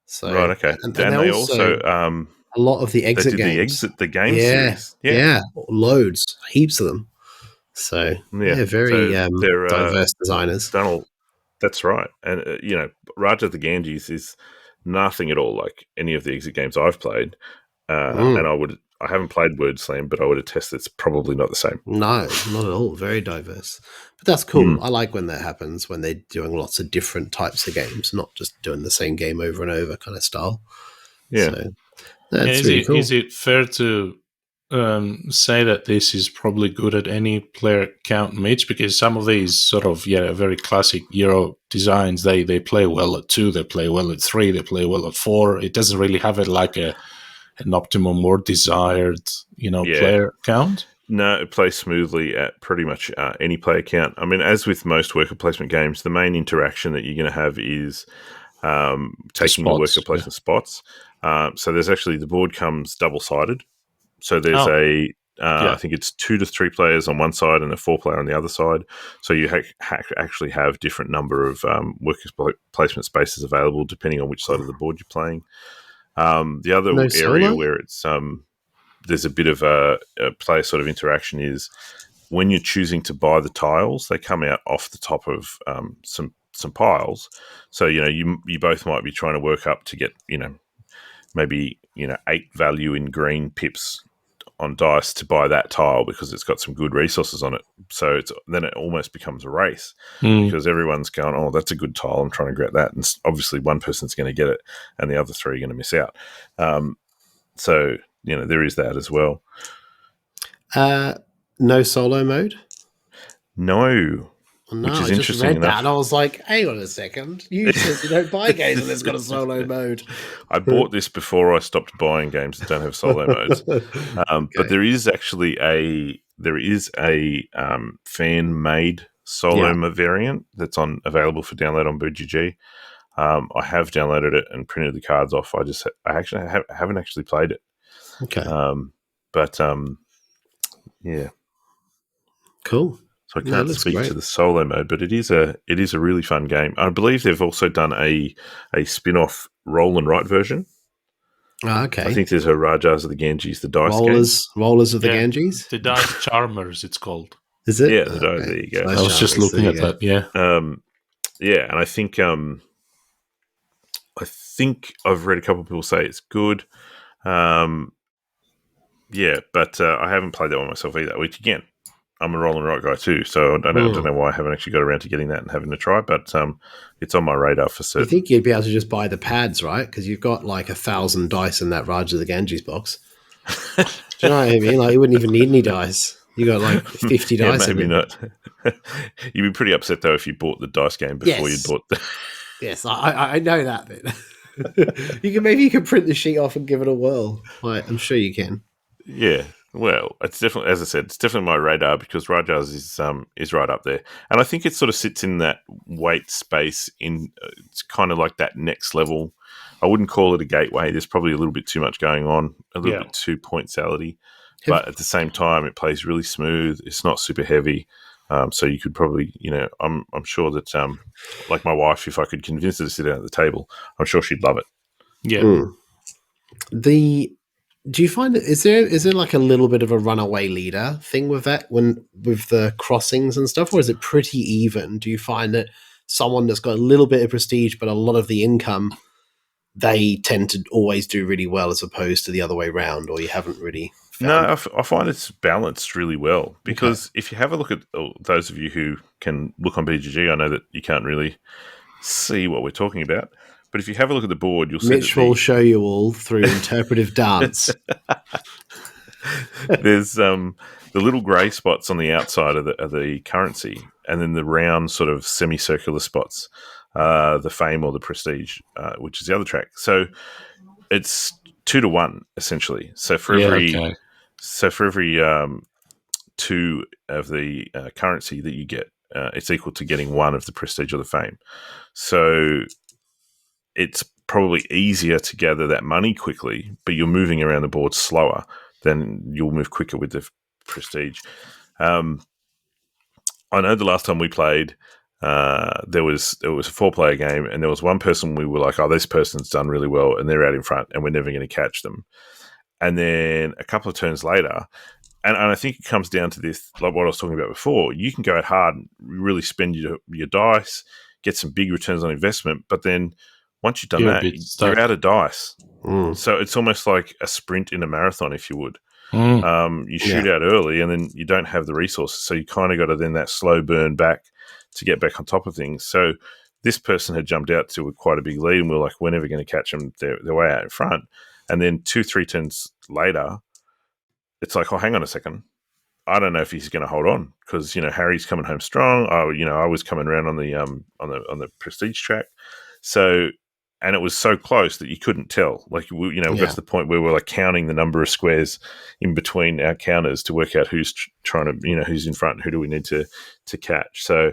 So, right, okay. And they also a lot of the exit games. The game series. Yeah, loads, heaps of them. So very diverse designers. That's right. And Raj of the Ganges is nothing at all like any of the exit games I've played. And I haven't played Word Slam, but I would attest it's probably not the same. No, not at all. Very diverse. But that's cool. I like when that happens, when they're doing lots of different types of games, not just doing the same game over and over kind of style. Yeah. So that's really cool. Is it fair to say that this is probably good at any player count, Mitch? Because some of these sort of very classic Euro designs, they play well at 2, they play well at 3, they play well at 4. It doesn't really have it like an optimum or desired player count. No, it plays smoothly at pretty much any player count. I mean, as with most worker placement games, the main interaction that you're going to have is taking the worker placement spots. So there's actually, the board comes double-sided. So there's I think it's 2 to 3 players on one side and a 4-player on the other side. So you actually have different number of worker placement spaces available depending on which side of the board you're playing. The other area where it's there's a bit of a player sort of interaction is when you're choosing to buy the tiles, they come out off the top of some piles. So, you both might be trying to work up to get, maybe, 8 value in green pips on dice to buy that tile because it's got some good resources on it. So then it almost becomes a race because everyone's going, oh, that's a good tile, I'm trying to get that. And obviously one person's going to get it and the other 3 are going to miss out. So, there is that as well. No solo mode? No. No, which is I just interesting read enough. that and I was like, hang on a second. You said you don't buy games and it's got a solo mode. I bought this before I stopped buying games that don't have solo modes. But there is actually a fan-made solo variant that's available for download on BGG. I have downloaded it and printed the cards off. I actually haven't actually played it. Okay. Yeah. Cool. So I can't speak to the solo mode, but it is a really fun game. I believe they've also done a spin-off roll and write version. Okay. I think there's a Rajas of the Ganges, the dice Rollers of the Ganges? The Dice Charmers, it's called. Is it? Yeah, there you go. I was just looking at that, yeah. Yeah, and I think I've read a couple of people say it's good. Yeah, but I haven't played that one myself either, which again, I'm a roll and write guy too, so I don't know why I haven't actually got around to getting that and having a try, but it's on my radar for certain. You think you'd be able to just buy the pads, right? Because you've got like 1,000 dice in that Raj of the Ganges box. Do you know what I mean? Like, you wouldn't even need any dice. You got like 50 dice. Maybe not. You'd be pretty upset though if you bought the dice game before you bought the. Yes, I know that bit. You can print the sheet off and give it a whirl. Like, I'm sure you can. Yeah. Well, it's definitely, as I said, it's definitely my radar because Rajas is right up there, and I think it sort of sits in that weight space. It's kind of like that next level. I wouldn't call it a gateway. There's probably a little bit too much going on, a little bit too point salady, but at the same time, it plays really smooth. It's not super heavy, so you could probably, I'm sure that, like my wife, if I could convince her to sit down at the table, I'm sure she'd love it. Yeah. Do you find is there like a little bit of a runaway leader thing with that with the crossings and stuff, or is it pretty even? Do you find that someone that's got a little bit of prestige but a lot of the income, they tend to always do really well as opposed to the other way around, or you haven't really found? No, I find it's balanced really well because if you have a look at those of you who can look on BGG, I know that you can't really see what we're talking about. But if you have a look at the board, you'll see Mitch will show you all through interpretive dance. There's the little grey spots on the outside of the currency, and then the round sort of semicircular spots, the fame or the prestige, which is the other track. So it's 2 to 1 essentially. So for every 2 of the currency that you get, it's equal to getting 1 of the prestige or the fame. So it's probably easier to gather that money quickly, but you're moving around the board slower, then you'll move quicker with the prestige. I know the last time we played, there was a 4-player game, and there was one person we were like, oh, this person's done really well, and they're out in front, and we're never going to catch them. And then a couple of turns later, and I think it comes down to this, like what I was talking about before, you can go out hard and really spend your dice, get some big returns on investment, but then once you've done that, you're out of dice. So it's almost like a sprint in a marathon, if you would. You shoot out early and then you don't have the resources. So you kind of got to then that slow burn back to get back on top of things. So this person had jumped out to quite a big lead and we were like, we're never going to catch them. They're way out in front. And then 2-3 turns later, it's like, oh, hang on a second. I don't know if he's going to hold on because, Harry's coming home strong. I was coming around on the prestige track. So, and it was so close that you couldn't tell. Like, we got to the point where we're like counting the number of squares in between our counters to work out who's trying to, who's in front, who do we need to catch. So,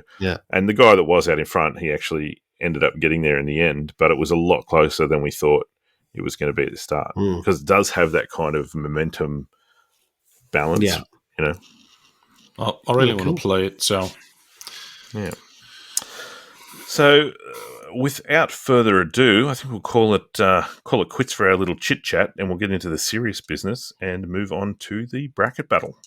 and the guy that was out in front, he actually ended up getting there in the end, but it was a lot closer than we thought it was going to be at the start, because it does have that kind of momentum balance. I really want to play it. So, So, without further ado, I think we'll call it quits for our little chit chat, and we'll get into the serious business and move on to the bracket battle.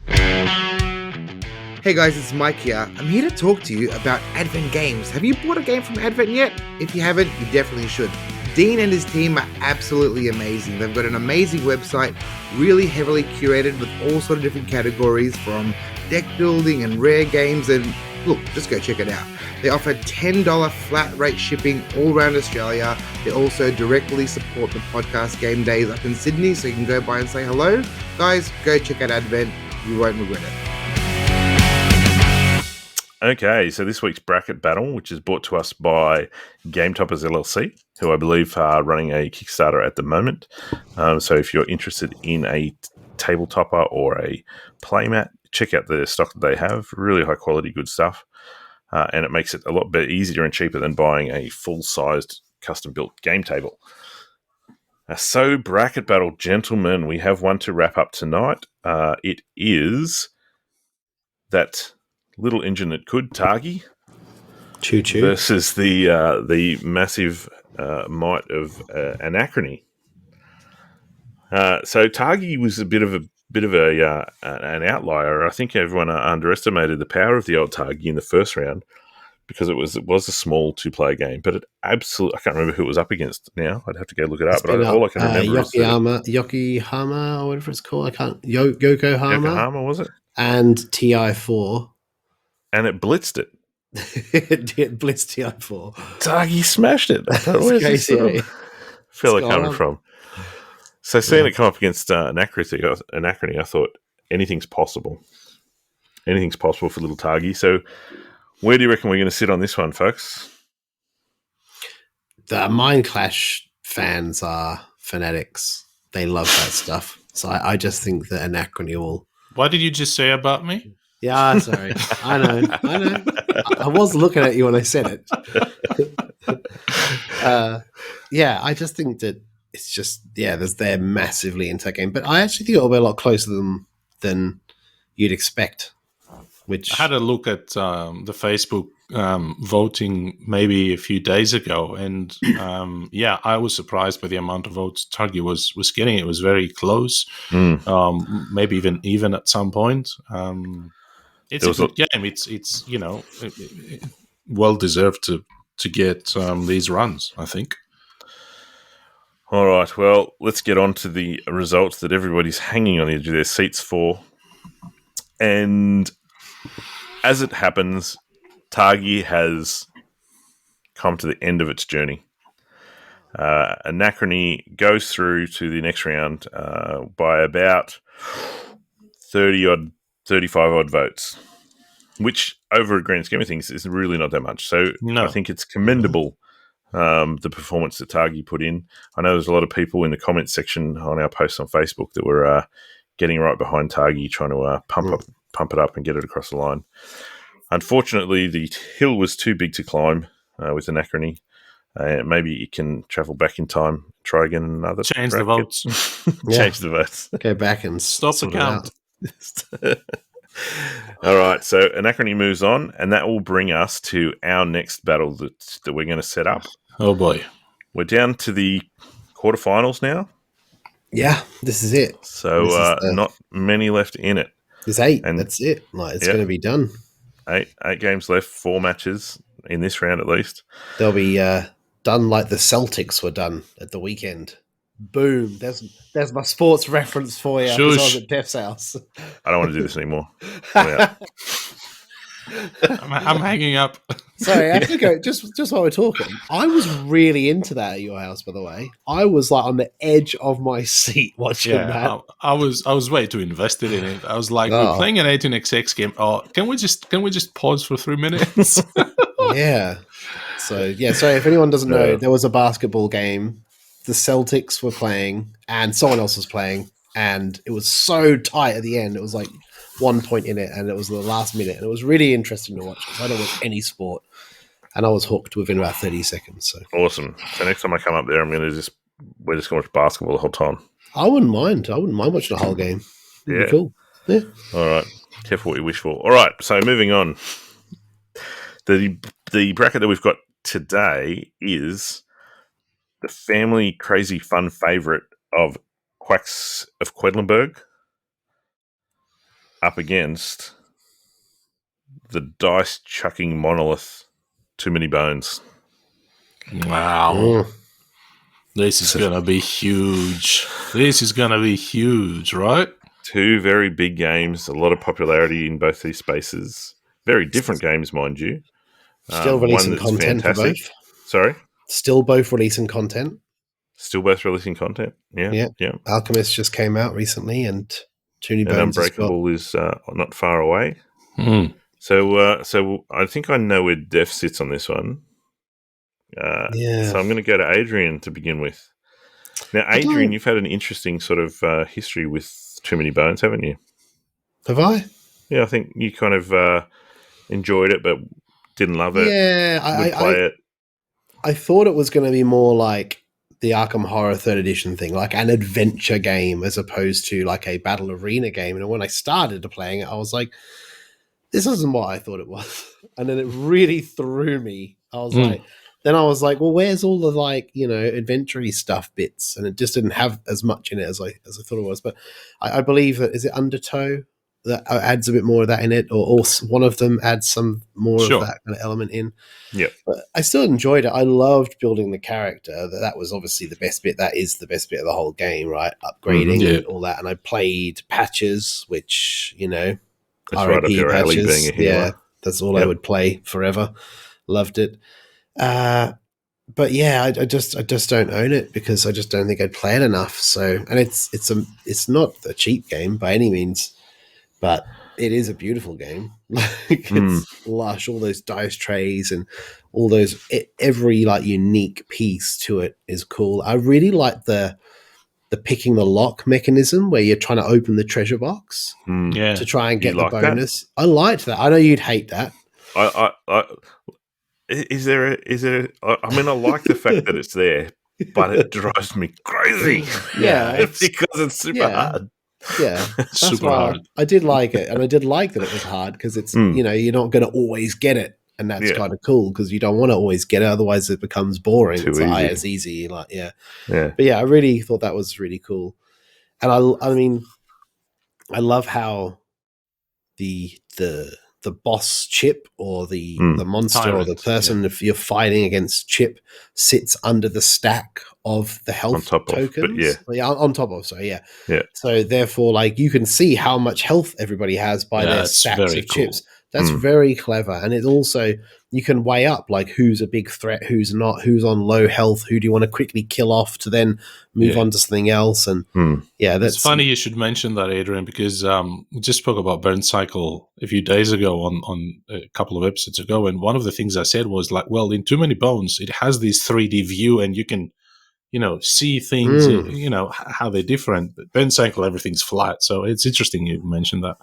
Hey guys, it's Mike here. I'm here to talk to you about Advent Games. Have you bought a game from Advent yet? If you haven't, you definitely should. Dean and his team are absolutely amazing. They've got an amazing website, really heavily curated with all sort of different categories, from deck building and rare games, and look, just go check it out. They offer $10 flat rate shipping all around Australia. They also directly support the podcast game days up in Sydney, so you can go by and say hello. Guys, go check out Advent. You won't regret it. Okay, so this week's bracket battle, which is brought to us by Game Toppers LLC, who I believe are running a Kickstarter at the moment. So if you're interested in a table topper or a playmat, check out the stock that they have. Really high quality, good stuff. And it makes it a lot easier and cheaper than buying a full-sized custom-built game table. So, bracket battle, gentlemen, we have one to wrap up tonight. It is that little engine that could, Targi, choo-choo, versus the massive might of Anachrony. So, Targi was a bit of an outlier. I think everyone underestimated the power of the old Targi in the first round, because it was a small 2-player game. But it absolutely, I can't remember who it was up against now. I'd have to go look it up. But all I can remember is Yokohama, or whatever it's called. I can't. Yokohama, was it? And TI4, and it blitzed it. It blitzed TI4. Targi smashed it. I thought, where's this fella coming from? So seeing it come up against Anachrony, I thought anything's possible. Anything's possible for little Targi. So where do you reckon we're going to sit on this one, folks? The Mind Clash fans are fanatics. They love that stuff. So I just think that Anachrony will... What did you just say about me? Yeah, sorry. I know. I was looking at you when I said it. I just think that it's just, they're massively into that game. But I actually think it'll be a lot closer than you'd expect. Which I had a look at the Facebook voting maybe a few days ago, and I was surprised by the amount of votes Targi was getting. It was very close, maybe even at some point. It's a good game. It's well deserved to get these runs, I think. All right, well, let's get on to the results that everybody's hanging on the edge of their seats for. And as it happens, Targi has come to the end of its journey. Anachrony goes through to the next round by about 35-odd votes, which over a grand scheme of things is really not that much. So I think it's commendable, the performance that Targi put in. I know there's a lot of people in the comments section on our posts on Facebook that were getting right behind Targi, trying to pump it up and get it across the line. Unfortunately, the hill was too big to climb with Anachrony. Maybe it can travel back in time, try again another. Change the votes. Change the votes. Go back and stop the count. All right, so Anachrony moves on, and that will bring us to our next battle that we're going to set up. Oh boy, we're down to the quarterfinals now. Yeah, this is it. So not many left in it. There's 8, and that's it. It's going to be done. 8 games left, 4 matches in this round at least. They'll be done like the Celtics were done at the weekend. Boom! There's my sports reference for you. Because I was at Def's house. I don't want to do this anymore. I'm hanging up. Sorry, I have to go. Just while we're talking, I was really into that at your house. By the way, I was like on the edge of my seat watching that. I was way too invested in it. I was like, we're playing an 18xx game. Oh, can we just pause for 3 minutes? Yeah. So if anyone doesn't know, there was a basketball game. The Celtics were playing, and someone else was playing, and it was so tight at the end. It was like 1 point in it, and it was the last minute, and it was really interesting to watch because I don't watch any sport, and I was hooked within about 30 seconds. So awesome. So next time I come up there, we're just going to watch basketball the whole time. I wouldn't mind watching the whole game. It'd be cool. Yeah. All right. Careful what you wish for. All right. So moving on. The bracket that we've got today is the family crazy fun favorite of Quacks of Quedlinburg up against the dice chucking monolith Too Many Bones. Wow. This is going to be huge. Right? Two very big games, a lot of popularity in both these spaces. Very different games, mind you. Still releasing content for both. Sorry? Still both releasing content. Still both releasing content. Yeah. Alchemist just came out recently, and Too Many Bones Unbreakable is not far away. Mm. So I think I know where Def sits on this one. So I'm going to go to Adrian to begin with. Now, Adrian, you've had an interesting sort of history with Too Many Bones, haven't you? Have I? Yeah, I think you kind of enjoyed it, but didn't love it. Yeah, I thought it was going to be more like the Arkham Horror 3rd Edition thing, like an adventure game as opposed to like a battle arena game. And when I started playing it, I was like, this isn't what I thought it was. And then it really threw me. I was like, well, where's all the like, adventure-y stuff bits? And it just didn't have as much in it as I thought it was. But I believe that, is it Undertow that adds a bit more of that in it, or one of them adds some more of that kind of element in. Yeah. But I still enjoyed it. I loved building the character. That was obviously the best bit. That is the best bit of the whole game, right? Upgrading and all that. And I played patches, which, that's right up your alley being a healer. Yeah, that's all I would play forever. Loved it. But yeah, I just don't own it because I just don't think I'd play it enough. So, and it's not a cheap game by any means, but it is a beautiful game. It's lush, all those dice trays and all those, every like unique piece to it is cool. I really like the picking the lock mechanism where you're trying to open the treasure box to try and get the bonus. That? I liked that. I know you'd hate that. Is there? I mean, I like the fact that it's there, but it drives me crazy. Yeah, because it's super hard. Yeah, super hard. I did like it, and I did like that it was hard because it's you're not going to always get it, and that's kind of cool because you don't want to always get it, otherwise it becomes boring. It's like, it's easy, like But yeah, I really thought that was really cool, and I mean, I love how the boss Chip or the monster Tyrant, or the person, if you're fighting against Chip, sits under the stack of the health tokens. On top of, yeah. So therefore, like, you can see how much health everybody has by their stacks of chips. That's very clever. And it also, you can weigh up like who's a big threat, who's not, who's on low health, who do you want to quickly kill off to then move on to something else. And that's funny you should mention that, Adrian, because we just spoke about burncycle a few days ago on a couple of episodes ago. And one of the things I said was like, well, in Too Many Bones, it has this 3D view and you can, see things, how they're different. But burncycle, everything's flat. So it's interesting you mentioned that.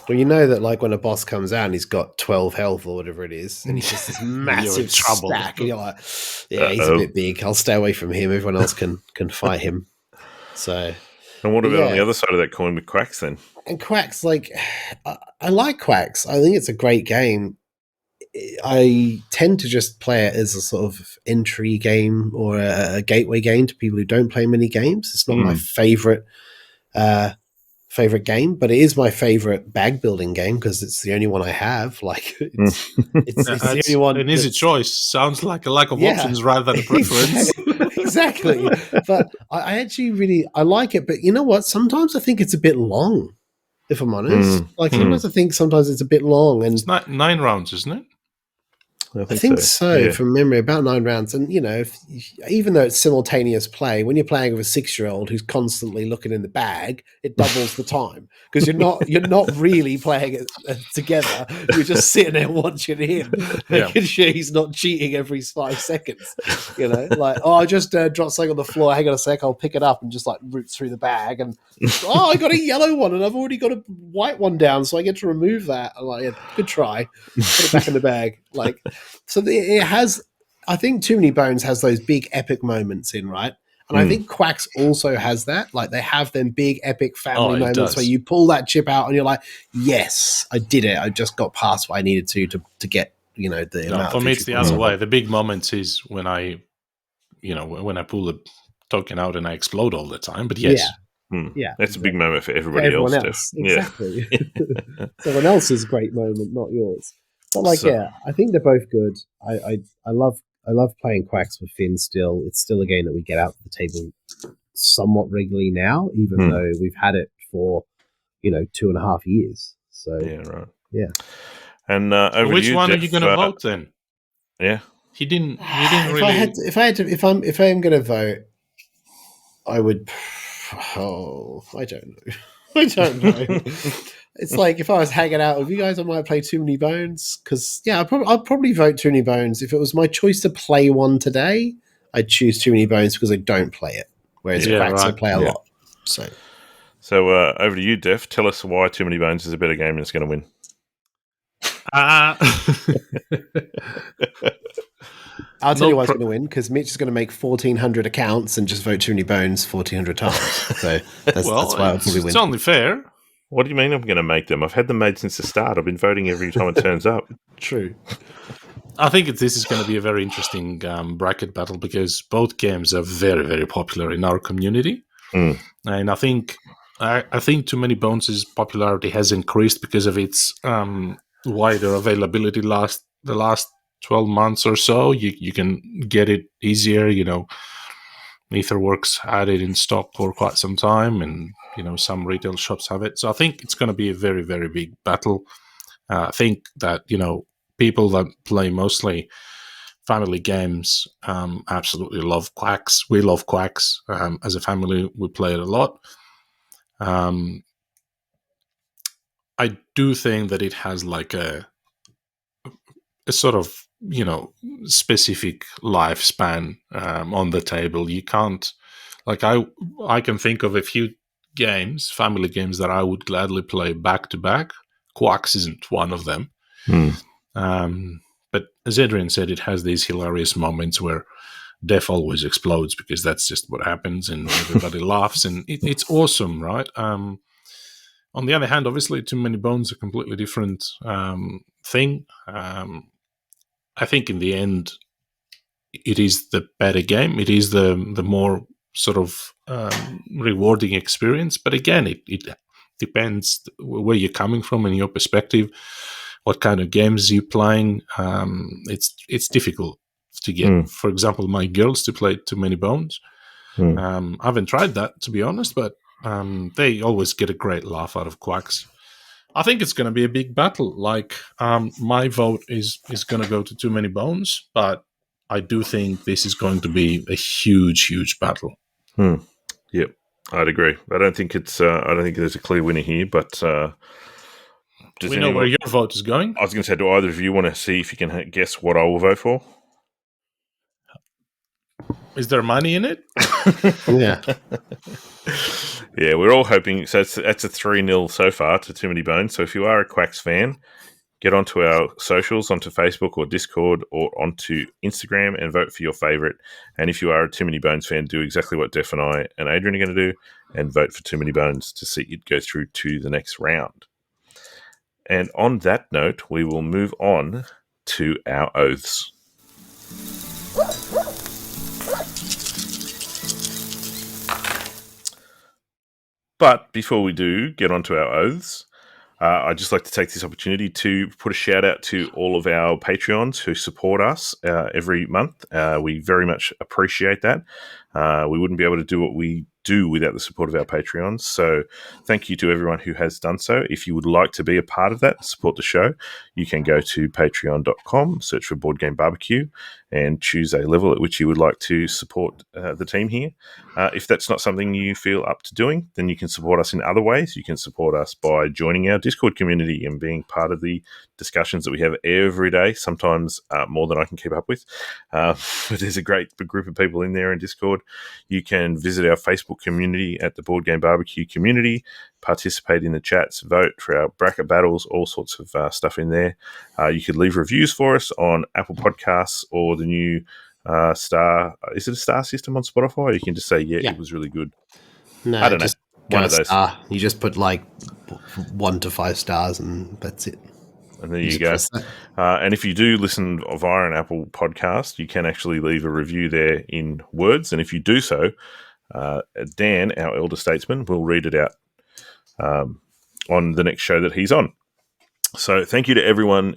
Well, you know that like when a boss comes out and he's got 12 health or whatever it is, and he's just this massive stack, and you're like, yeah, he's a bit big. I'll stay away from him. Everyone else can fight him. So, and what about on the other side of that coin with Quacks then? And Quacks, like, I like Quacks. I think it's a great game. I tend to just play it as a sort of entry game or a gateway game to people who don't play many games. It's not my favorite game, but it is my favorite bag building game because it's the only one I have. Like, it's the only one. An easy choice. Sounds like a lack of options rather than a preference. Exactly. But I actually I like it. But you know what? Sometimes I think it's a bit long, if I'm honest. Like, sometimes I think sometimes it's a bit long. And it's 9 rounds, isn't it? I think so. Yeah. From memory, about 9 rounds. And even though it's simultaneous play, when you're playing with a 6-year-old who's constantly looking in the bag, it doubles the time because you're not really playing it together. You're just sitting there watching him, making sure he's not cheating every 5 seconds. Like, I just dropped something on the floor. Hang on a sec, I'll pick it up, and just like roots through the bag, and I got a yellow one, and I've already got a white one down, so I get to remove that. I'm like, good try. Put it back in the bag, like. So it has, I think Too Many Bones has those big epic moments in, right? And I think Quacks also has that. Like, they have them big epic family moments where you pull that chip out and you're like, yes, I did it. I just got past what I needed to get, the amount. For me, it's the other way. The big moments is when I pull the token out and I explode all the time. But yes. Yeah. That's a big moment for everyone else. Exactly. Someone else's great moment, not yours. But I think they're both good. I love playing Quacks with Finn still. It's still a game that we get out to the table somewhat regularly now, even though we've had it for 2.5 years. So yeah, right. Yeah. And which one are you going to vote then? Yeah, he didn't really. If I am going to vote, I would. Oh, I don't know. I don't know. It's like if I was hanging out with you guys, I might play Too Many Bones because I'd probably vote Too Many Bones. If it was my choice to play one today, I'd choose Too Many Bones because I don't play it. Whereas Quacks I play a lot. So over to you, Def. Tell us why Too Many Bones is a better game and it's going to win. I'll tell you why it's going to win, because Mitch is going to make 1,400 accounts and just vote Too Many Bones 1,400 times. So that's why I'll probably win. It's only fair. What do you mean I'm going to make them? I've had them made since the start. I've been voting every time it turns up. True. I think this is going to be a very interesting bracket battle because both games are very, very popular in our community. And I think Too Many Bones' popularity has increased because of its wider availability the last 12 months or so. You can get it easier, Etherworks had it in stock for quite some time, and some retail shops have it. So I think it's going to be a very, very big battle. I think that people that play mostly family games absolutely love Quacks. We love Quacks as a family. We play it a lot. I do think that it has like a sort of specific lifespan on the table. You can't, like, I can think of a few games, family games, that I would gladly play back to back. Quacks isn't one of them. But as Adrian said, it has these hilarious moments where Def always explodes because that's just what happens, and everybody laughs, and it's awesome, right? On the other hand, obviously, Too Many Bones is a completely different thing. I think in the end, it is the better game. It is the more sort of rewarding experience. But again, it depends where you're coming from and your perspective, what kind of games you're playing. It's difficult to get, for example, my girls to play Too Many Bones. I haven't tried that, to be honest, but they always get a great laugh out of Quacks. I think it's going to be a big battle. Like, my vote is going to go to Too Many Bones, but I do think this is going to be a huge, huge battle. Yep, I'd agree. I don't think there's a clear winner here, but we know where your vote is going. I was going to say, do either of you want to see if you can guess what I will vote for? Is there money in it? Yeah. Yeah, we're all hoping. So that's a 3-0 so far to Too Many Bones. So if you are a Quacks fan, get onto our socials, onto Facebook or Discord or onto Instagram and vote for your favourite. And if you are a Too Many Bones fan, do exactly what Def and I and Adrian are going to do and vote for Too Many Bones to see it go through to the next round. And on that note, we will move on to our oaths. But before we do get onto our oaths, I'd just like to take this opportunity to put a shout out to all of our Patreons who support us every month. We very much appreciate that. We wouldn't be able to do what we do without the support of our Patreons. So thank you to everyone who has done so. If you would like to be a part of that, support the show, you can go to patreon.com, search for Board Game Barbecue, and choose a level at which you would like to support the team here. If that's not something you feel up to doing, then you can support us in other ways. You can support us by joining our Discord community and being part of the discussions that we have every day, sometimes more than I can keep up with. But there's a great group of people in there in Discord. You can visit our Facebook community at the Board Game Barbecue community, participate in the chats, vote for our bracket battles, all sorts of stuff in there. You could leave reviews for us on Apple Podcasts or the new star. Is it a star system on Spotify? Or you can just say, yeah, it was really good. No, I don't know. One of those. Star. You just put like 1 to 5 stars, and that's it. And there you go. And if you do listen via an Apple podcast, you can actually leave a review there in words. And if you do so, Dan, our elder statesman, will read it out on the next show that he's on. So thank you to everyone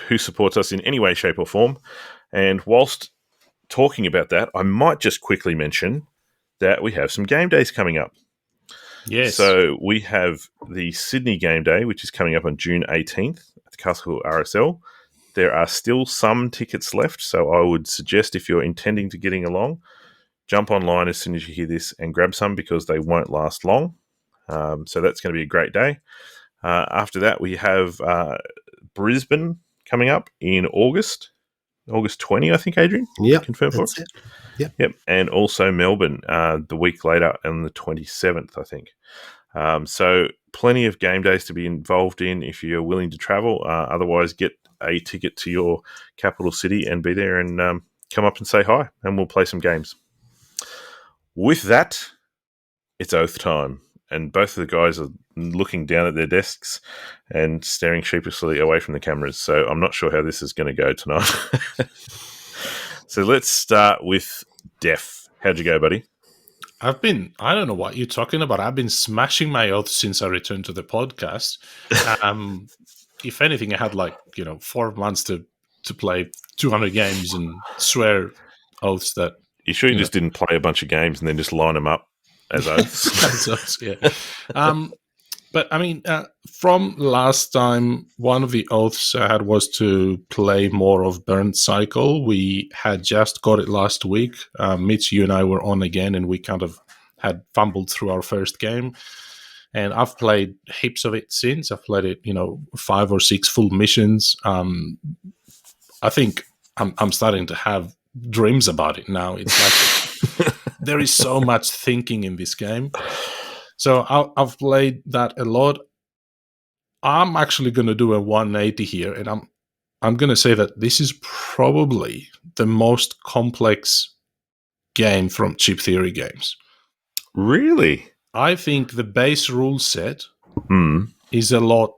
who supports us in any way, shape, or form. And whilst talking about that, I might just quickly mention that we have some game days coming up. Yes. So we have the Sydney Game Day, which is coming up on June 18th at the Castle RSL. There are still some tickets left, so I would suggest if you're intending to getting along, jump online as soon as you hear this and grab some because they won't last long. So that's going to be a great day. After that, we have Brisbane coming up in August 20, I think, Adrian. Yep, confirm for us. Yep, and also Melbourne the week later on the 27th, I think. So plenty of game days to be involved in if you're willing to travel. Otherwise, get a ticket to your capital city and be there and come up and say hi, and we'll play some games. With that, it's oath time. And both of the guys are looking down at their desks and staring sheepishly away from the cameras. So I'm not sure how this is going to go tonight. So let's start with Def. How'd you go, buddy? I don't know what you're talking about. I've been smashing my oaths since I returned to the podcast. If anything, I had 4 months to play 200 games and swear oaths that... You sure you just didn't play a bunch of games and then just line them up as oaths? As oaths, yeah. But I mean, from last time, one of the oaths I had was to play more of burncycle. We had just got it last week. Mitch, you and I were on again, and we kind of had fumbled through our first game. And I've played heaps of it since. I've played it, 5 or 6 full missions. I think I'm starting to have dreams about it now. It's like there is so much thinking in this game. So I've played that a lot. I'm actually going to do a 180 here, and I'm going to say that this is probably the most complex game from Chip Theory games. Really? I think the base rule set is a lot.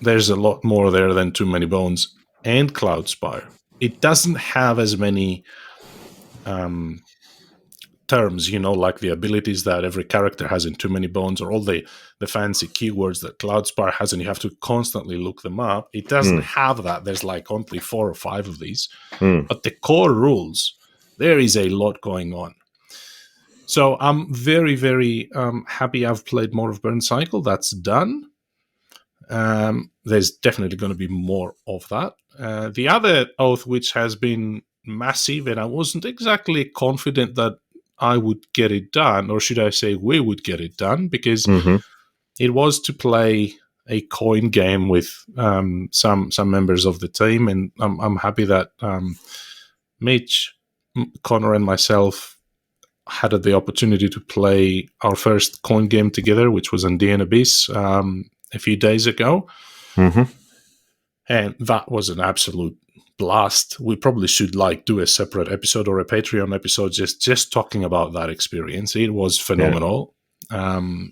There's a lot more there than Too Many Bones and Cloudspire. It doesn't have as many terms, like the abilities that every character has in Too Many Bones, or all the fancy keywords that Cloudspire has, and you have to constantly look them up. It doesn't have that. There's only 4 or 5 of these. But the core rules, there is a lot going on. So I'm very, very happy I've played more of Burncycle. That's done. There's definitely going to be more of that. The other oath, which has been massive, and I wasn't exactly confident that I would get it done, or should I say we would get it done, because it was to play a coin game with some members of the team, and I'm happy that Mitch, Conor, and myself had the opportunity to play our first coin game together, which was Andean Abyss a few days ago. And that was an absolute blast. We probably should do a separate episode or a Patreon episode just talking about that experience. It was phenomenal. So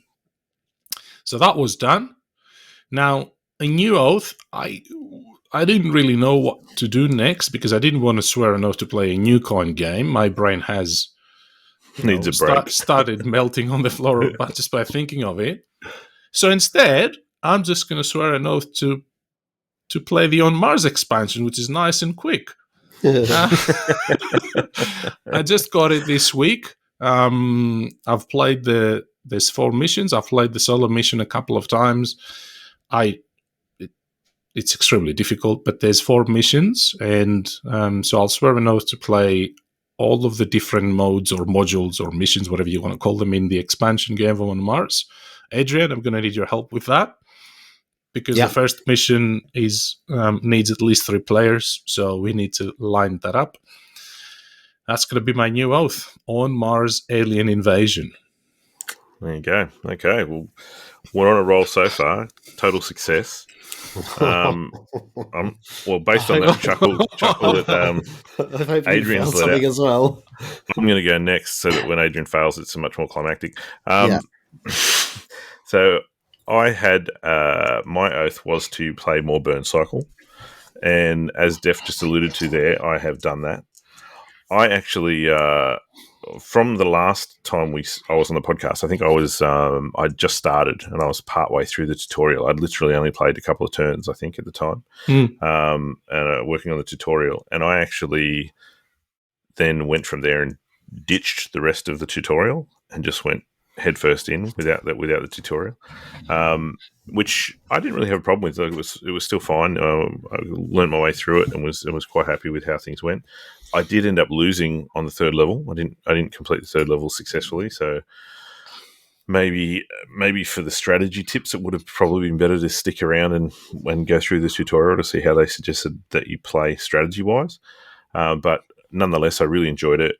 that was done. Now, a new oath, I didn't really know what to do next, because I didn't want to swear an oath to play a new coin game. My brain has needs a break. Started melting on the floor just by thinking of it. So instead, I'm just going to swear an oath to play the On Mars expansion, which is nice and quick. I just got it this week. I've played there's 4 missions. I've played the solo mission a couple of times. It's extremely difficult, but there's 4 missions, and so I'll swear an oath to play all of the different modes or modules or missions, whatever you want to call them, in the expansion game on Mars. Adrian, I'm going to need your help with that, because the first mission is needs at least 3 players, so we need to line that up. That's going to be my new oath: on Mars alien invasion. There you go. Okay, well, we're on a roll so far. Total success. Well, based on that chuckle that Adrian's let out, as well. I'm going to go next, so that when Adrian fails, it's much more climactic. So I had my oath was to play more burncycle, and as Def just alluded to there, I have done that. I actually, from the last time I was on the podcast, I think I just started and I was partway through the tutorial. I'd literally only played a couple of turns, I think, at the time, and working on the tutorial. And I actually then went from there and ditched the rest of the tutorial and just went headfirst in without the tutorial, which I didn't really have a problem with. It was still fine. I learned my way through it and was quite happy with how things went. I did end up losing on the 3rd level. I didn't complete the 3rd level successfully. So maybe for the strategy tips, it would have probably been better to stick around and go through the tutorial to see how they suggested that you play strategy wise. But nonetheless, I really enjoyed it.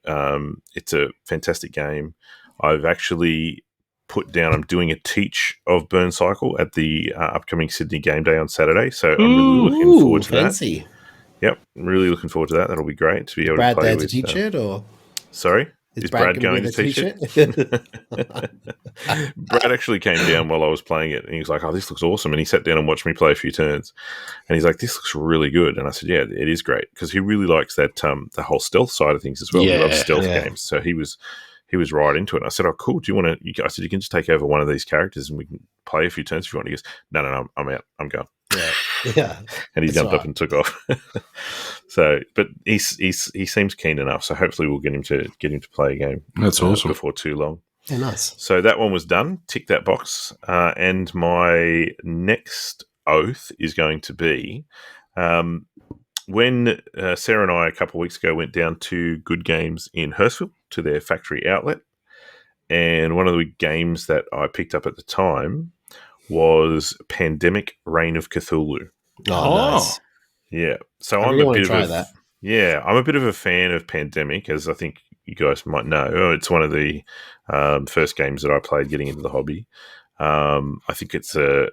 It's a fantastic game. I've actually put down, I'm doing a teach of burncycle at the upcoming Sydney Game Day on Saturday. So I'm really looking forward to fancy. that. Yep, really looking forward to that. That'll be great to be able Brad to play there with. To teach it, or sorry, is Brad going to teach it? Brad actually came down while I was playing it, and he was like, "Oh, this looks awesome!" And he sat down and watched me play a few turns, and he's like, "This looks really good." And I said, "Yeah, it is great," because he really likes that the whole stealth side of things as well. He loves stealth games, so he was right into it. And I said, "Oh, cool. Do you want to?" I said, "You can just take over one of these characters, and we can play a few turns if you want." He goes, "No, I'm out. I'm going." Yeah, and he jumped up and took off. So, but he seems keen enough. So hopefully we'll get him to play a game. That's awesome before too long. Yeah, nice. So that one was done. Tick that box. And my next oath is going to be when Sarah and I a couple of weeks ago went down to Good Games in Hurstville to their factory outlet, and one of the games that I picked up at the time was Pandemic: Reign of Cthulhu. Oh, nice. Yeah. So I'm a bit of that. Yeah, I'm a bit of a fan of Pandemic, as I think you guys might know. It's one of the first games that I played getting into the hobby. I think it's a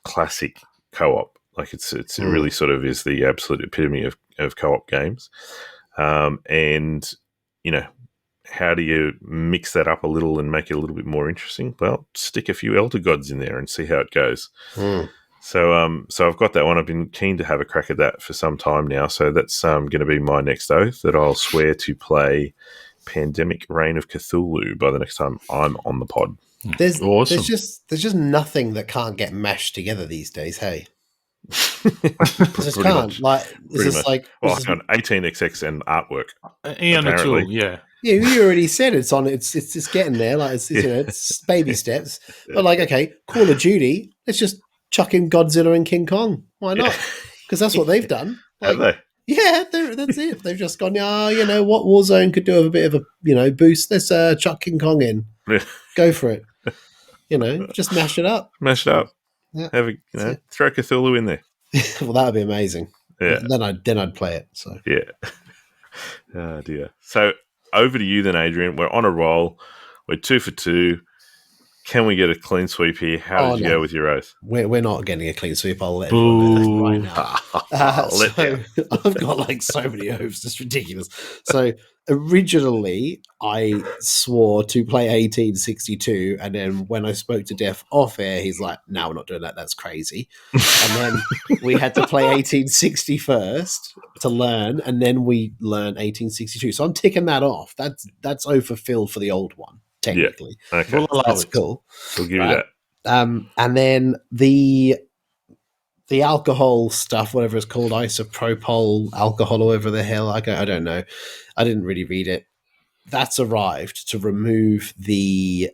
classic co-op. Like it really sort of is the absolute epitome of co-op games. And you know, how do you mix that up a little and make it a little bit more interesting? Well, stick a few Elder Gods in there and see how it goes. So I've got that one. I've been keen to have a crack at that for some time now. So that's going to be my next oath, that I'll swear to play Pandemic: Reign of Cthulhu by the next time I'm on the pod. There's awesome. There's just nothing that can't get mashed together these days. Hey. Just can't. Like, it's just like, well, hang on, 18xx and artwork. Apparently. Yeah, you already said it's on. It's getting there. Like it's it's baby steps. But like, okay, Call of Duty. Let's just chuck in Godzilla and King Kong. Why not? Because that's what they've done. Like, have they? Yeah, that's it. They've just gone. You know what? Warzone could do with a bit of a boost. Let's chuck King Kong in. Go for it. Just mash it up. Mash it up. Yeah. Throw Cthulhu in there. Well, that would be amazing. Yeah. Then I'd play it. So yeah. Oh dear. So over to you then, Adrian. We're on a roll. We're 2 for 2. Can we get a clean sweep here? How did you go with your oath? We're not getting a clean sweep. I'll let everyone know right now. So I've got like so many oaths. It's ridiculous. So originally I swore to play 1862, and then when I spoke to Def off air, he's like, "No, we're not doing that. That's crazy." And then we had to play 1860 first to learn, and then we learned 1862. So I'm ticking that off. That's overfilled for the old one. Technically, yeah. Okay. Well, that's cool. We'll give you that. And then the alcohol stuff, whatever it's called, isopropyl alcohol, or whatever the hell, I don't know. I didn't really read it. that's arrived to remove the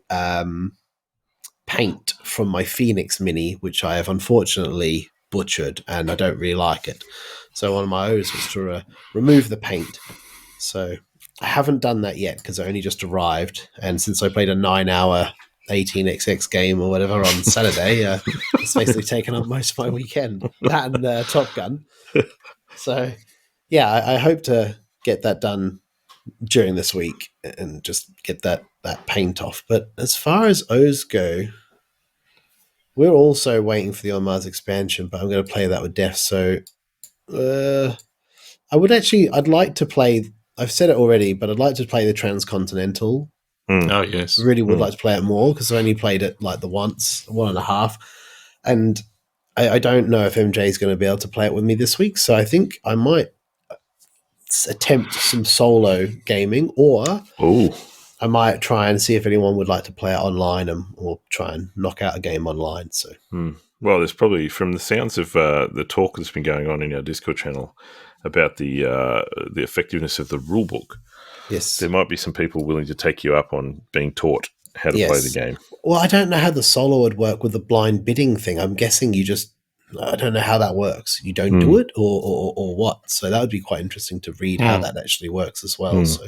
paint from my Phoenix Mini, which I have unfortunately butchered, and I don't really like it. So one of my O's was to remove the paint. So I haven't done that yet because it only just arrived. And since I played a 9-hour 18xx game or whatever on Saturday, it's basically taken up most of my weekend. That and Top Gun. So, yeah, I hope to get that done during this week and just get that paint off. But as far as O's go, we're also waiting for the On Mars expansion, but I'm going to play that with Def. So I'd like to play, I've said it already, but I'd like to play the Transcontinental. Oh, yes. Really would like to play it more because I only played it like the once, 1.5. And I don't know if MJ is going to be able to play it with me this week. So I think I might attempt some solo gaming, or I might try and see if anyone would like to play it online or try and knock out a game online. So, well, there's probably, from the sounds of the talk that's been going on in our Discord channel about the effectiveness of the rule book, yes, there might be some people willing to take you up on being taught how to play the game. Well, I don't know how the solo would work with the blind bidding thing. I'm guessing I don't know how that works. You don't do it or what? So that would be quite interesting to read how that actually works as well. So,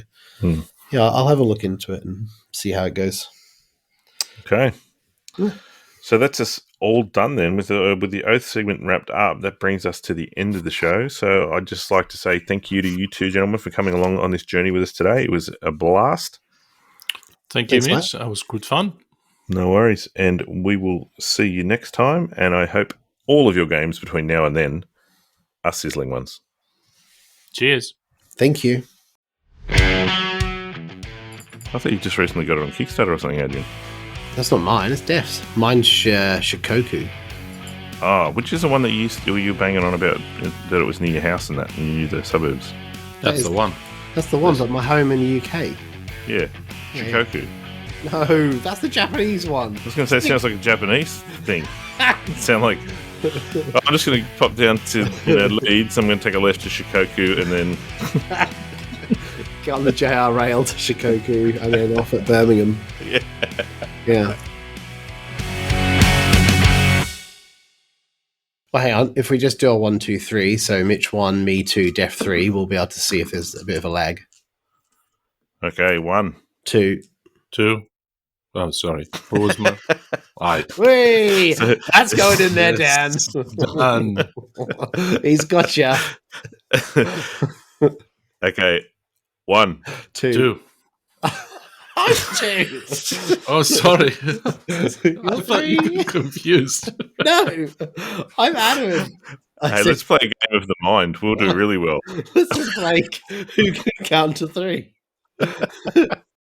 yeah, I'll have a look into it and see how it goes. Okay. So that's us all done then with the Oath segment wrapped up. That brings us to the end of the show. So I'd just like to say thank you to you two gentlemen for coming along on this journey with us today. It was a blast. Thanks, Mitch. That was good fun. No worries. And we will see you next time. And I hope all of your games between now and then are sizzling ones. Cheers. Thank you. I thought you just recently got it on Kickstarter or something, Adrian. That's not mine. It's Def's. Mine's Shikoku. Which is the one that you were banging on about that it was near your house and that, and you knew the suburbs. That's the one. That's the one, but my home in the UK. Yeah. Shikoku. No, that's the Japanese one. I was going to say it sounds like a Japanese thing. It sounds like... I'm just going to pop down to Leeds. I'm going to take a left to Shikoku and then... Get on the JR rail to Shikoku and then off at Birmingham. Yeah. Well, hang on. If we just do a 1, 2, 3, so Mitch 1, me 2, Def 3, we'll be able to see if there's a bit of a lag. Okay, 1. 2. 2. Oh, sorry. What was my... Whee! That's going in there, Dan. Done. He's got you. Okay, 1. 2. 2. Oh, sorry. I thought you were confused. No, I'm adamant. Hey, let's play a game of the mind. We'll do really well. Let's just play who can count to 3.